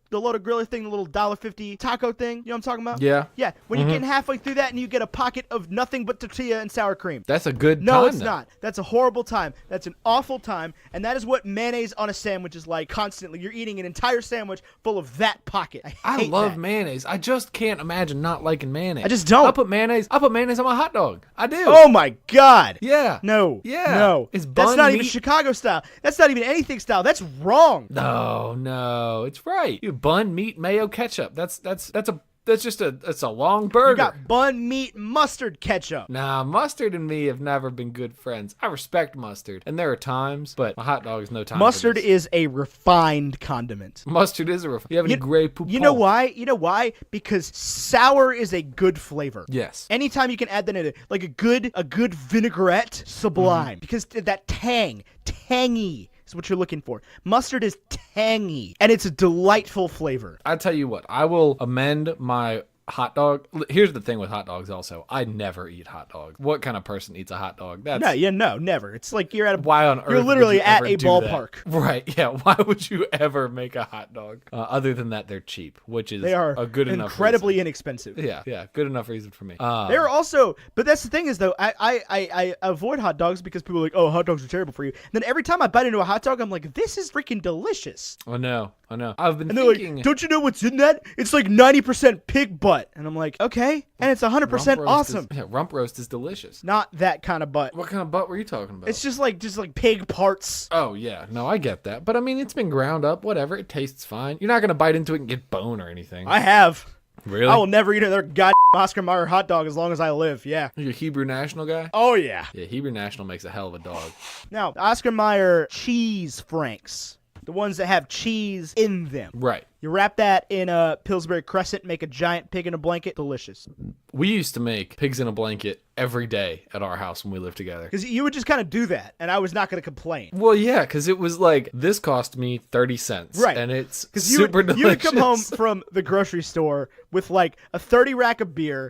The loaded griller thing, the little $1.50 taco thing. You know what I'm talking about? Yeah. Yeah. When you're getting halfway through that and you get a pocket of nothing but tortilla and sour cream. That's a good time. No, it's though. not. That's a horrible time. That's an awful time. And that is what mayonnaise on a sandwich is like constantly. You're eating an entire sandwich full of that pocket. I hate love that. mayonnaise. I just can't imagine not liking mayonnaise. I just don't. I put mayonnaise on my hot dog. I do. Oh my God. Yeah. No. Yeah. No. Is That's bun not even meat- Chicago style. That's not even anything style. That's wrong. No, it's right. You bun, meat, mayo, ketchup. That's a long burger. You got bun, meat, mustard, ketchup. Nah, mustard and me have never been good friends. I respect mustard, and there are times, but a hot dog is no time. Mustard for this. is a refined condiment. Mustard is you have any gray poupon? You know why? You know why? Because sour is a good flavor. Yes. Anytime you can add that in it, like a good vinaigrette, sublime. Because that tangy is what you're looking for. Mustard is tangy, and it's a delightful flavor. I tell you what, I will amend my hot dog. Here's the thing with hot dogs also. I never eat hot dogs. What kind of person eats a hot dog? That's No, never. It's like you're at a why on earth you're would literally you at ever a do ballpark. that? Right, yeah. Why would you ever make a hot dog? Other than that, they're cheap, which is They are a good enough incredibly reason. inexpensive. Yeah, good enough reason for me. They're also, but that's the thing is though, I avoid hot dogs because people are like, oh, hot dogs are terrible for you. And then every time I bite into a hot dog, I'm like, this is freaking delicious. I know. I've been And they're thinking. like, don't you know what's in that? It's like 90% pig butt. And I'm like, okay. And it's 100% awesome. Rump roast is delicious. Not that kind of butt. What kind of butt were you talking about? It's just like pig parts. Oh, yeah. No, I get that. But I mean, it's been ground up. Whatever. It tastes fine. You're not going to bite into it and get bone or anything. I have. Really? I will never eat another goddamn Oscar Mayer hot dog as long as I live. Yeah. You're a Hebrew National guy? Oh, yeah. Yeah, Hebrew National makes a hell of a dog. Now, Oscar Mayer cheese franks. The ones that have cheese in them. Right. You wrap that in a Pillsbury Crescent, make a giant pig in a blanket. Delicious. We used to make pigs in a blanket every day at our house when we lived together. Because you would just kind of do that, and I was not going to complain. Well, yeah, because it was like, this cost me 30 cents. Right. And it's You super delicious. You would come home from the grocery store with like a 30 rack of beer,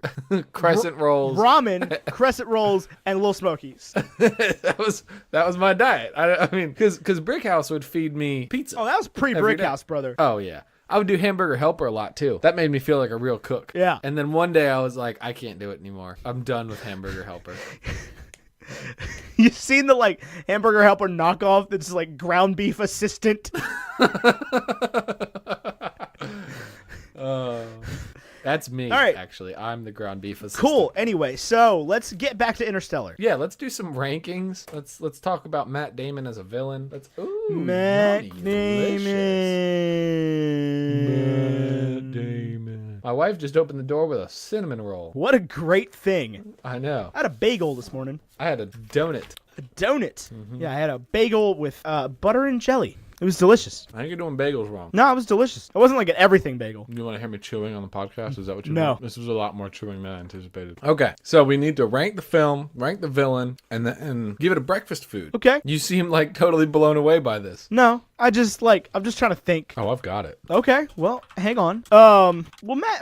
Crescent rolls. ramen, crescent rolls, and Little Smokies. that was my diet. I mean, because Brick House would feed me pizza. Oh, that was pre-Brick House, brother. Oh, yeah. I would do Hamburger Helper a lot, too. That made me feel like a real cook. Yeah. And then one day I was like, I can't do it anymore. I'm done with Hamburger Helper. You've seen the like Hamburger Helper knockoff that's like ground beef assistant? That's me, All right. actually. I'm the ground beef assistant. Cool. Anyway, so let's get back to Interstellar. Yeah, let's do some rankings. Let's talk about Matt Damon as a villain. Matt yummy, Damon. Matt Damon. My wife just opened the door with a cinnamon roll. What a great thing. I know. I had a bagel this morning. I had a donut. A donut. Yeah, I had a bagel with butter and jelly. It was delicious. I think you're doing bagels wrong. No, it was delicious. It wasn't like an everything bagel. You want to hear me chewing on the podcast? Is that what you No. want? This was a lot more chewing than I anticipated. Okay, so we need to rank the film, rank the villain, and give it a breakfast food. Okay. You seem like totally blown away by this. No, I'm just trying to think. Oh, I've got it. Okay, well, hang on. Well,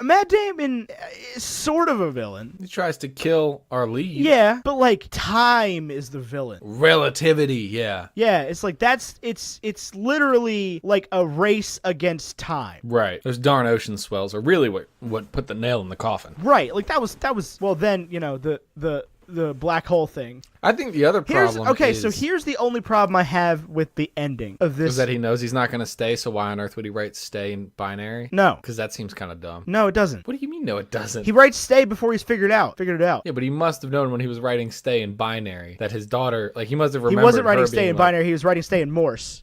Matt Damon is sort of a villain. He tries to kill our lead. Yeah, but like time is the villain. Relativity, yeah. Yeah, it's like it's literally like a race against time. Right. Those darn ocean swells are really what put the nail in the coffin. Right, like that was well then, you know, the black hole thing. I think the other problem so here's the only problem I have with the ending of this. is that he knows he's not going to stay, so why on earth would he write stay in binary? No. Because that seems kind of dumb. No, it doesn't. What do you mean, no, it doesn't? He writes stay before he's figured it out. Yeah, but he must have known when he was writing stay in binary that his daughter, like he must have He remembered wasn't writing her stay being in like- binary, he was writing stay in Morse.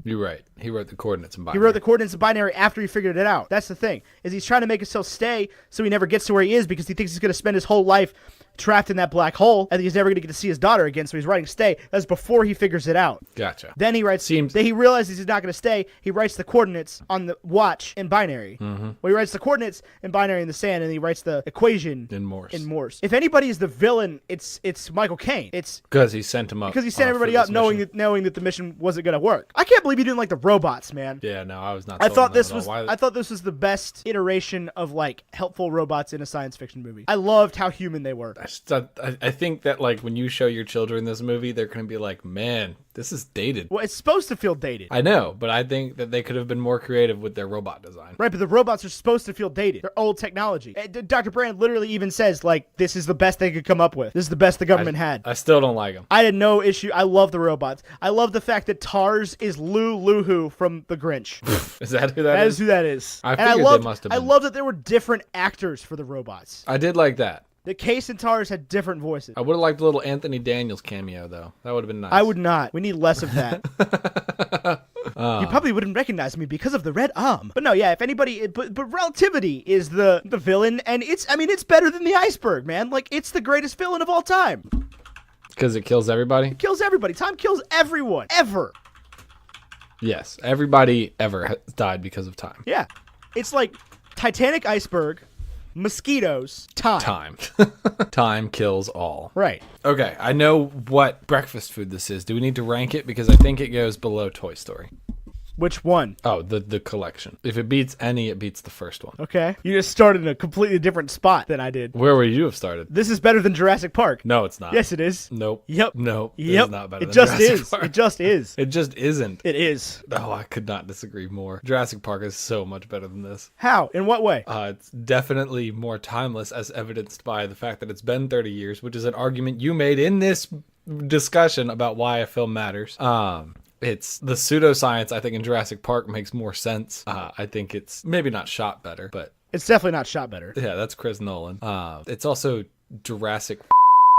You're right. He wrote the coordinates in He binary. wrote the coordinates in binary after he figured it out. That's the thing, is he's trying to make himself stay so he never gets to where he is because he thinks he's going to spend his whole life trapped in that black hole and he's never going to get to see his daughter again, so he's writing stay. That's before he figures it out. Gotcha. Then he writes. Then he realizes he's not going to stay. He writes the coordinates on the watch in binary. Mm-hmm. Well, he writes the coordinates in binary in the sand, and he writes the equation In Morse. If anybody is the villain, it's Michael Caine. It's Because he sent him up. because he sent everybody up knowing that the mission wasn't going to work. I can't believe you didn't like the robots, man. Yeah, no, I was not. I sold thought on that this at was all. I thought this was the best iteration of like helpful robots in a science fiction movie. I loved how human they were. I think that like when you show your children this movie, they're going to be like, man, this is dated. Well, it's supposed to feel dated. I know, but I think that they could have been more creative with their robot design. Right, but the robots are supposed to feel dated. They're old technology. Dr. Brand literally even says, like, this is the best they could come up with. This is the best the government had. I still don't like them. I had no issue. I love the robots. I love the fact that Tars is Lou Luhu from The Grinch. Is that who that That is? is who that is. I And figured loved, they must have I been. love that there were different actors for the robots. I did like that. The Case and Tars had different voices. I would have liked a little Anthony Daniels cameo, though. That would have been nice. I would not. We need less of that. You probably wouldn't recognize me because of the red arm. But no, yeah, if anybody, but Relativity is the villain, and it's better than the Iceberg, man. Like, it's the greatest villain of all time. Because it kills everybody? It kills everybody. Time kills everyone. Ever. Yes. Everybody ever has died because of time. Yeah. It's like Titanic, Iceberg, mosquitoes, time. Time. Time kills all. Right. Okay, I know what breakfast food this is. Do we need to rank it? Because I think it goes below Toy Story. Which one? Oh, the collection. If it beats any, it beats the first one. Okay. You just started in a completely different spot than I did. Where would you have started? This is better than Jurassic Park. No, it's not. Yes, it is. Nope. Yep. Nope. Yep. It's not better It than just Jurassic is. Park. It just is. It just isn't. It is. Oh, I could not disagree more. Jurassic Park is so much better than this. How? In what way? It's definitely more timeless, as evidenced by the fact that it's been 30 years, which is an argument you made in this discussion about why a film matters. It's the pseudoscience, I think, in Jurassic Park makes more sense. I think it's maybe not shot better, but It's definitely not shot better. yeah, that's Chris Nolan. It's also Jurassic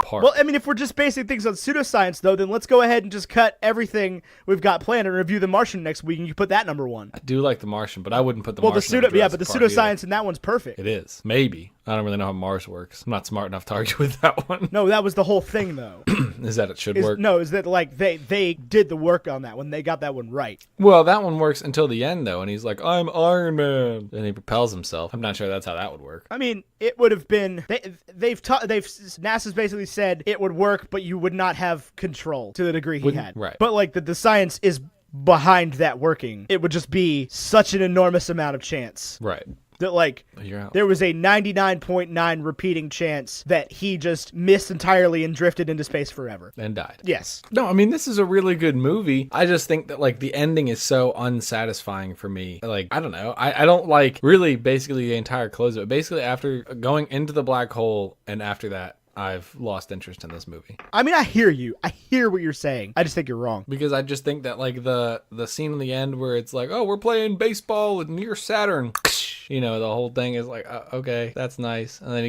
Park. Well, I mean, if we're just basing things on pseudoscience, though, then let's go ahead and just cut everything we've got planned and review The Martian next week, and you put that number one. I do like The Martian, but I wouldn't put The Well, Martian over but the Jurassic Park either. pseudoscience in that one's perfect. It is. Maybe. I don't really know how Mars works. I'm not smart enough to argue with that one. No, that was the whole thing, though. Is that it should work? No, is that like they did the work on that one. They got that one right. Well, that one works until the end, though, and he's like, I'm Iron Man. And he propels himself. I'm not sure that's how that would work. I mean, it would have been. NASA's basically said it would work, but you would not have control to the degree he had. Right. But like the science is behind that working. It would just be such an enormous amount of chance. Right. That like You're out. there was a 99.9 repeating chance that he just missed entirely and drifted into space forever. And died. Yes. No, I mean, this is a really good movie. I just think that, like, the ending is so unsatisfying for me. Like, I don't know. I don't like really basically the entire close of it. Basically, after going into the black hole and after that, I've lost interest in this movie. I mean, I hear you. I hear what you're saying. I just think you're wrong. Because I just think that, like, the scene in the end where it's like, oh, we're playing baseball near Saturn. You know, the whole thing is like, okay, that's nice. And then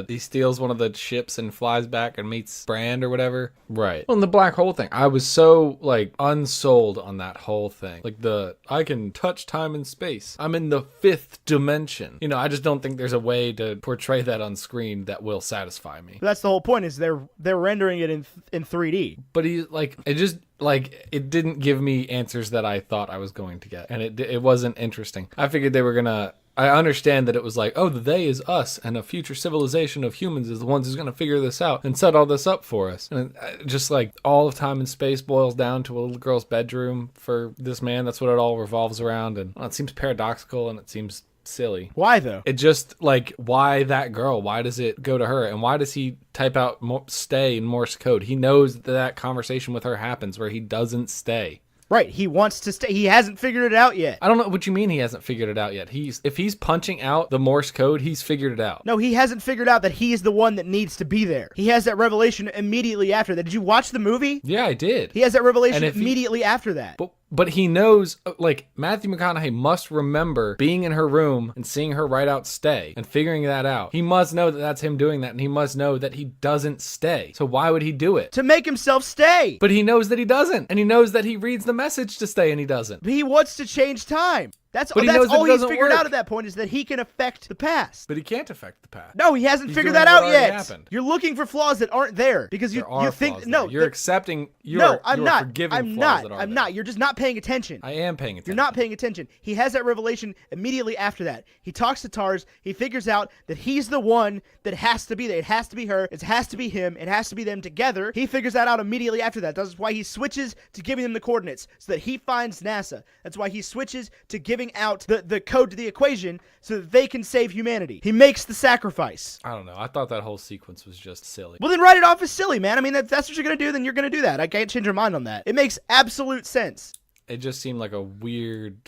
he steals one of the ships and flies back and meets Brand or whatever. Right. Well, and the black hole thing, I was so, like, unsold on that whole thing. Like, I can touch time and space. I'm in the fifth dimension. You know, I just don't think there's a way to portray that on screen that will satisfy me. That's the whole point, is they're rendering it in 3D. But it didn't give me answers that I thought I was going to get. And it wasn't interesting. I figured they were gonna... I understand that it was like, oh, the they is us, and a future civilization of humans is the ones who's going to figure this out and set all this up for us. And just like all of time and space boils down to a little girl's bedroom for this man. That's what it all revolves around. And it seems paradoxical and it seems silly. Why, though? It just, like, why that girl? Why does it go to her? And why does he type out stay in Morse code? He knows that conversation with her happens where he doesn't stay. Right, he wants to stay. He hasn't figured it out yet. I don't know what you mean he hasn't figured it out yet. If he's punching out the Morse code, he's figured it out. No, he hasn't figured out that he's the one that needs to be there. He has that revelation immediately after that. Did you watch the movie? Yeah, I did. He has that revelation immediately after that. But he knows, like, Matthew McConaughey must remember being in her room and seeing her write out stay and figuring that out. He must know that that's him doing that, and he must know that he doesn't stay. So why would he do it? To make himself stay. But he knows that he doesn't, and he knows that he reads the message to stay and he doesn't. He wants to change time. That's all he's figured out at that point, is that he can affect the past. But he can't affect the past. No, he hasn't figured that out yet. Happened. You're looking for flaws that aren't there because you think no. You're accepting. I'm not. I'm not. You're just not paying attention. I am paying attention. You're not paying attention. He has that revelation immediately after that. He talks to Tars. He figures out that he's the one that has to be there. It has to be her. It has to be him. It has to be them together. He figures that out immediately after that. That's why he switches to giving them the coordinates so that he finds NASA. That's why he switches to giving out the code to the equation so that they can save humanity. He makes the sacrifice. I don't know. I thought that whole sequence was just silly. Well, then write it off as silly, man. I mean, if that's what you're going to do, then you're going to do that. I can't change your mind on that. It makes absolute sense. It just seemed like a weird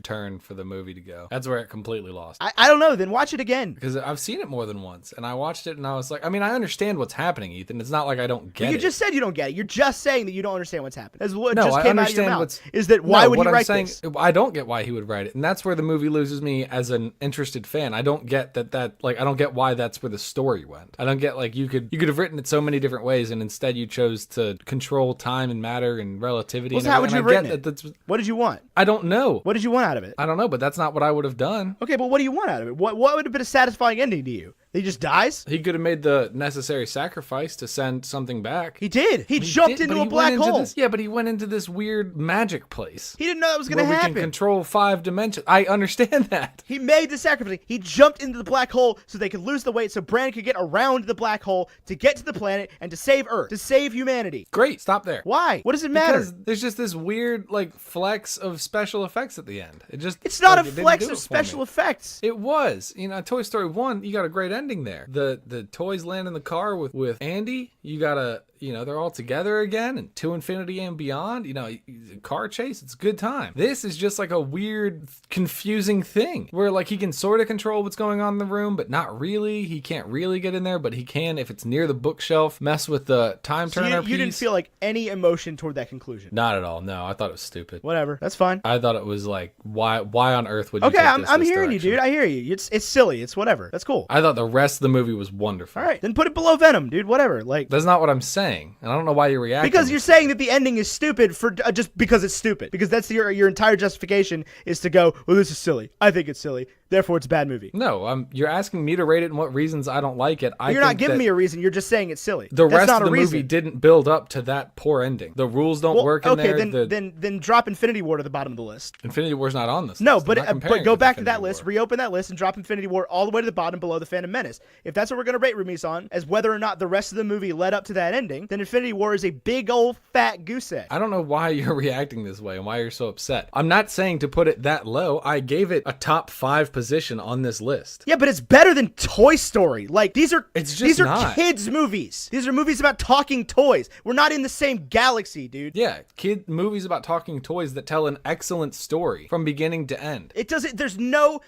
turn for the movie to go. That's where it completely lost. I don't know. Then watch it again. Because I've seen it more than once. And I watched it and I was like, I mean, I understand what's happening, Ethan. It's not like I don't get it. You just said you don't get it. You're just saying that you don't understand what's happening. That's what no, just I came out of your mouth. Is that why would he write this? I don't get why he would write it. And that's where the movie loses me as an interested fan. I don't get I don't get why that's where the story went. I don't get, like, you could have written it so many different ways and instead you chose to control time and matter and relativity. Well, so how would you have written it? What did you want? I don't know. What did you want out of it? I don't know, but that's not what I would have done. Okay, but what do you want out of it? What would have been a satisfying ending to you? He just dies? He could have made the necessary sacrifice to send something back. He did. He jumped into a black hole. But he went into this weird magic place. He didn't know that was going to happen. We can control 5 dimensions. I understand that. He made the sacrifice. He jumped into the black hole so they could lose the weight, so Bran could get around the black hole to get to the planet and to save Earth, to save humanity. Great. Stop there. Why? What does it matter? Because there's just this weird, like, flex of special effects at the end. It's not a flex of special effects. It was. You know, Toy Story 1, you got a great ending there. The toys land in the car with Andy. You got a, you know, they're all together again, and To Infinity and Beyond. You know, car chase. It's a good time. This is just like a weird, confusing thing where, like, he can sort of control what's going on in the room, but not really. He can't really get in there, but he can, if it's near the bookshelf, mess with the time turner piece. You didn't feel like any emotion toward that conclusion? Not at all. No, I thought it was stupid. Whatever. That's fine. I thought it was like, why on earth would you take this I'm hearing direction? You, dude. I hear you. It's silly. It's whatever. That's cool. I thought the rest of the movie was wonderful. All right, then put it below Venom, dude. Whatever. Like, that's not what I'm saying, and I don't know why you're reacting. Because you're saying that the ending is stupid for just because it's stupid. Because that's your entire justification is to go, well, this is silly. I think it's silly. Therefore, it's a bad movie. No, you're asking me to rate it and what reasons I don't like it. You're not giving me a reason. You're just saying it's silly. The rest of the movie didn't build up to that poor ending. The rules don't work in there. Okay, then drop Infinity War to the bottom of the list. Infinity War's not on this list. No, but go back to that list, reopen that list, and drop Infinity War all the way to the bottom below the Phantom Menace. If that's what we're going to rate Ramis on, as whether or not the rest of the movie led up to that ending, then Infinity War is a big old fat goose egg. I don't know why you're reacting this way and why you're so upset. I'm not saying to put it that low. I gave it a top 5 position on this list. Yeah, but it's better than Toy Story. Like, these are kids movies. These are movies about talking toys. We're not in the same galaxy, dude. Yeah, kid movies about talking toys that tell an excellent story from beginning to end. It doesn't. There's no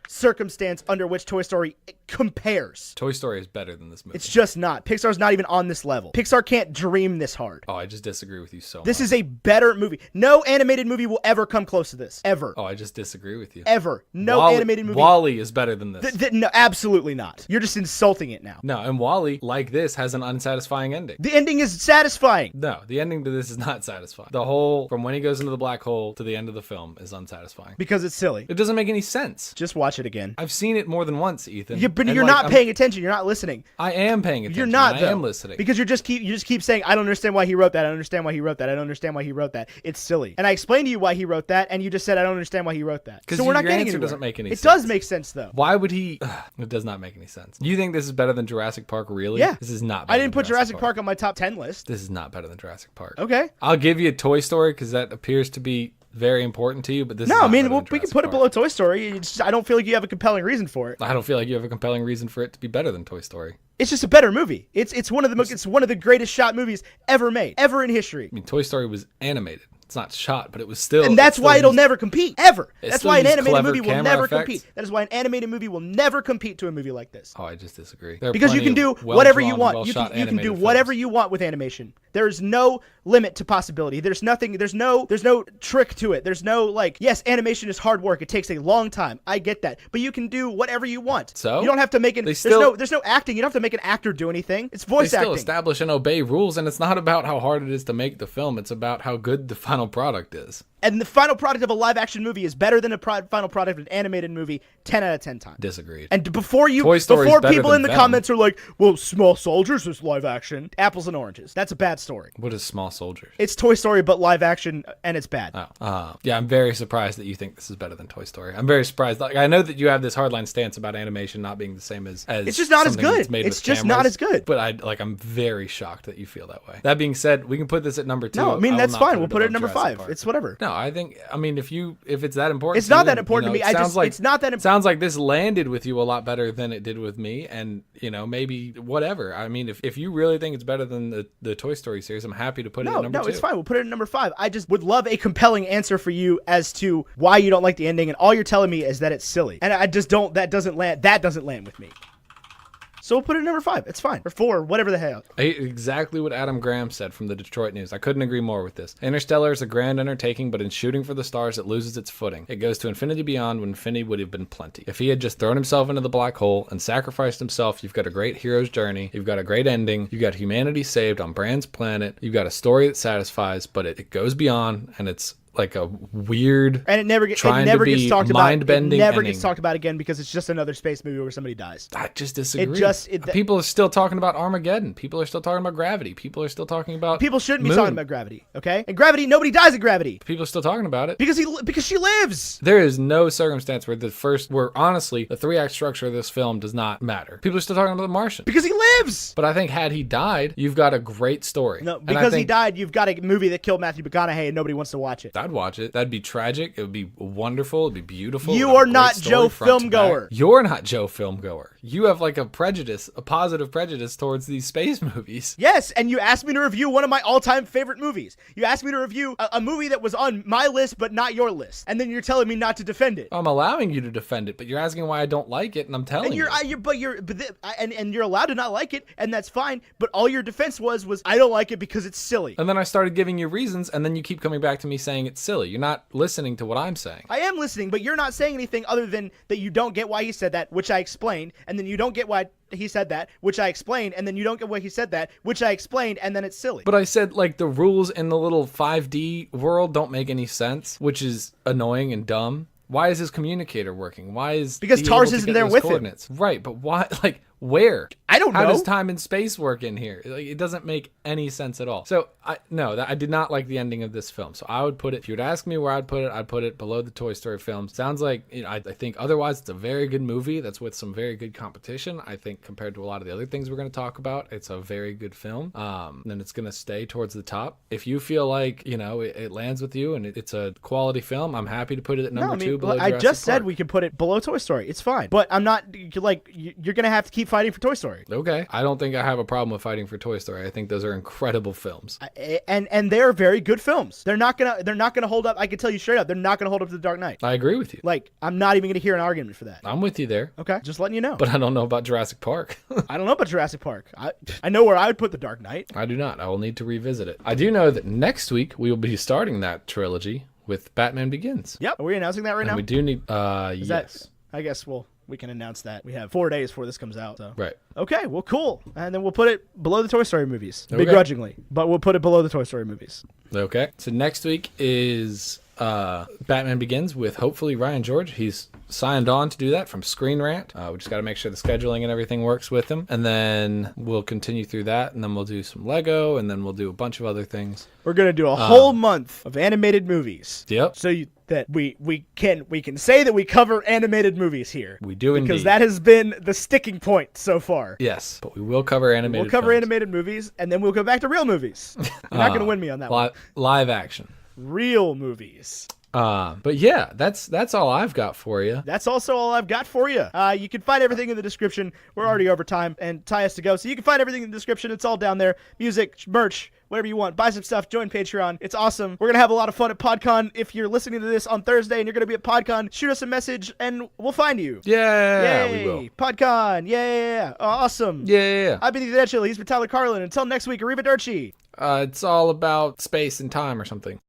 circumstance under which Toy Story compares. Toy Story is better than this movie. It's just not. Pixar's not even on this level. Pixar can't dream this hard. Oh, I just disagree with you so much. This is a better movie. No animated movie will ever come close to this. Ever. Oh, I just disagree with you. Ever. No animated movie. WALL-E is better than this. No, absolutely not. You're just insulting it now. No, and WALL-E, like this, has an unsatisfying ending. The ending is satisfying. No, the ending to this is not satisfying. The whole, from when he goes into the black hole to the end of the film, is unsatisfying. Because it's silly. It doesn't make any sense. Just watch it again. I've seen it more than once, Ethan. You're not paying attention. You're not listening. I am paying attention. You're not, I am listening. Because you just keep saying, I don't understand why he wrote that. I don't understand why he wrote that. I don't understand why he wrote that. It's silly. And I explained to you why he wrote that, and you just said, I don't understand why he wrote that. So we're not getting anywhere. Doesn't make any sense. It does make sense, though. Why would he? It does not make any sense. You think this is better than Jurassic Park, really? Yeah. This is not better I didn't put Jurassic Park on my top 10 list. This is not better than Jurassic Park. Okay. I'll give you Toy Story because that appears to be very important to you, but this is no, not I mean, better than we can Jurassic put it Park. below Toy Story. I don't feel like you have a compelling reason for it. I don't feel like you have a compelling reason for it to be better than Toy Story. It's just a better movie. It's one of the greatest shot movies ever made, ever in history. I mean, Toy Story was animated. It's not shot, but it was still. And that's why it'll never compete, ever. That's why an animated movie will never effects. compete. That is why an animated movie will never compete to a movie like this. Oh, I just disagree. Because you can do whatever you want. You can do whatever you want with animation. There is no limit to possibility. There's nothing. There's no trick to it. There's no yes, animation is hard work. It takes a long time. I get that, but you can do whatever you want. So you don't have to make it. There's no acting. You don't have to make an actor do anything. It's voice acting. They still establish and obey rules, and it's not about how hard it is to make the film. It's about how good the final product is. And the final product of a live-action movie is better than a final product of an animated movie 10 out of 10 times. Disagreed. And before people in the comments are like, well, Small Soldiers is live action. Apples and oranges. That's a bad story. What is Small Soldiers? It's Toy Story, but live action, and it's bad. Yeah, I'm very surprised that you think this is better than Toy Story. I'm very surprised. Like, I know that you have this hardline stance about animation not being the same as it's just not as good. It's just not as good. But I'm very shocked that you feel that way. That being said, we can put this at number 2. No, I mean, that's fine. We'll put it at number 5. It's whatever. No, I think, if it's that important, it's not that important to me. It's not that important. Sounds like this landed with you a lot better than it did with me, and maybe whatever. I mean, if you really think it's better than the Toy Story series, I'm happy to put it at number 2. No, it's fine. We'll put it at number 5. I just would love a compelling answer for you as to why you don't like the ending, and all you're telling me is that it's silly, and I just don't. That doesn't land with me. So we'll put it at number 5. It's fine. Or 4, whatever the hell. Exactly what Adam Graham said from the Detroit News. I couldn't agree more with this. Interstellar is a grand undertaking, but in shooting for the stars, it loses its footing. It goes to infinity beyond when infinity would have been plenty. If he had just thrown himself into the black hole and sacrificed himself, you've got a great hero's journey. You've got a great ending. You've got humanity saved on Bran's planet. You've got a story that satisfies, but it goes beyond, and it's like a weird, And it never gets trying it never to gets be talked about. It mind-bending never ending. gets talked about again because it's just another space movie where somebody dies. I just disagree. People are still talking about Armageddon. People are still talking about Gravity. People are still talking about shouldn't be Moon. talking about Gravity, okay? And Gravity, nobody dies in Gravity People are still talking about it. because she lives. There is no circumstance where honestly the 3-act structure of this film does not matter. People are still talking about The Martian. Because he lives. But I think had he died, you've got a great story. No, And because I he think died, you've got a movie that killed Matthew McConaughey and nobody wants to watch it. I'd watch it. That'd be tragic. It would be wonderful. It'd be beautiful. You It'd have are a great not story Joe front to back. Filmgoer. You're not Joe Filmgoer. You have like a positive prejudice towards these space movies. Yes, and you asked me to review one of my all-time favorite movies. You asked me to review a movie that was on my list but not your list. And then you're telling me not to defend it. I'm allowing you to defend it, but you're asking why I don't like it, and I'm telling And you. you're allowed to not like it, and that's fine. But all your defense was I don't like it because it's silly. And then I started giving you reasons, and then you keep coming back to me saying it's silly. You're not listening to what I'm saying. I am listening, but you're not saying anything other than that you don't get why he said that, which I explained, and then you don't get why he said that, which I explained, and then you don't get why he said that, which I explained, and then it's silly. But I said, like, the rules in the little 5D world don't make any sense, which is annoying and dumb. Why is his communicator working? Why is Because he Tars able to isn't get there those with him. coordinates? Right, but why? Like, where? I don't know. How does time and space work in here? Like, it doesn't make any sense at all. So I did not like the ending of this film. So I would put it, if you would ask me where I'd put it below the Toy Story films. Sounds like, I think otherwise it's a very good movie that's with some very good competition. I think compared to a lot of the other things we're going to talk about, it's a very good film. And it's going to stay towards the top. If you feel like, it lands with you and it's a quality film, I'm happy to put it at number 2 below I Jurassic just said Park. we can put it below Toy Story. It's fine. But I'm not, you're going to have to keep fighting for Toy Story. Okay. I don't think I have a problem with fighting for Toy Story. I think those are incredible films. And they're very good films. They're not gonna hold up. I can tell you straight up, they're not gonna hold up to The Dark Knight. I agree with you. Like, I'm not even gonna hear an argument for that. I'm with you there. Okay, just letting you know. But I don't know about Jurassic Park. I don't know about Jurassic Park. I know where I would put The Dark Knight. I do not. I will need to revisit it. I do know that next week we will be starting that trilogy with Batman Begins. Yep. Are we announcing that right now? And we do need yes. I guess we can announce that. We have 4 days before this comes out. So. Right. Okay, well, cool. And then we'll put it below the Toy Story movies. Okay. Begrudgingly. But we'll put it below the Toy Story movies. Okay. So next week is Batman Begins with hopefully Ryan George. He's signed on to do that from Screen Rant. We just got to make sure the scheduling and everything works with him. And then we'll continue through that. And then we'll do some Lego. And then we'll do a bunch of other things. We're going to do a whole month of animated movies. Yep. So that we can say that we cover animated movies here. We do indeed. Because that has been the sticking point so far. Yes, but we will cover animated We'll cover films. animated movies, and then we'll go back to real movies. You're not going to win me on that one. Live action. Real movies. But yeah, that's all I've got for you. That's also all I've got for you. You can find everything in the description. We're already over time, and Ty has to go. So you can find everything in the description. It's all down there. Music, merch, whatever you want. Buy some stuff. Join Patreon. It's awesome. We're going to have a lot of fun at PodCon. If you're listening to this on Thursday and you're going to be at PodCon, shoot us a message, and we'll find you. Yeah, Yay. we will. PodCon. Yeah. Awesome. Yeah. I've been Ethan Edghill. He's been Tyler Carlin. Until next week, arrivederci. It's all about space and time or something.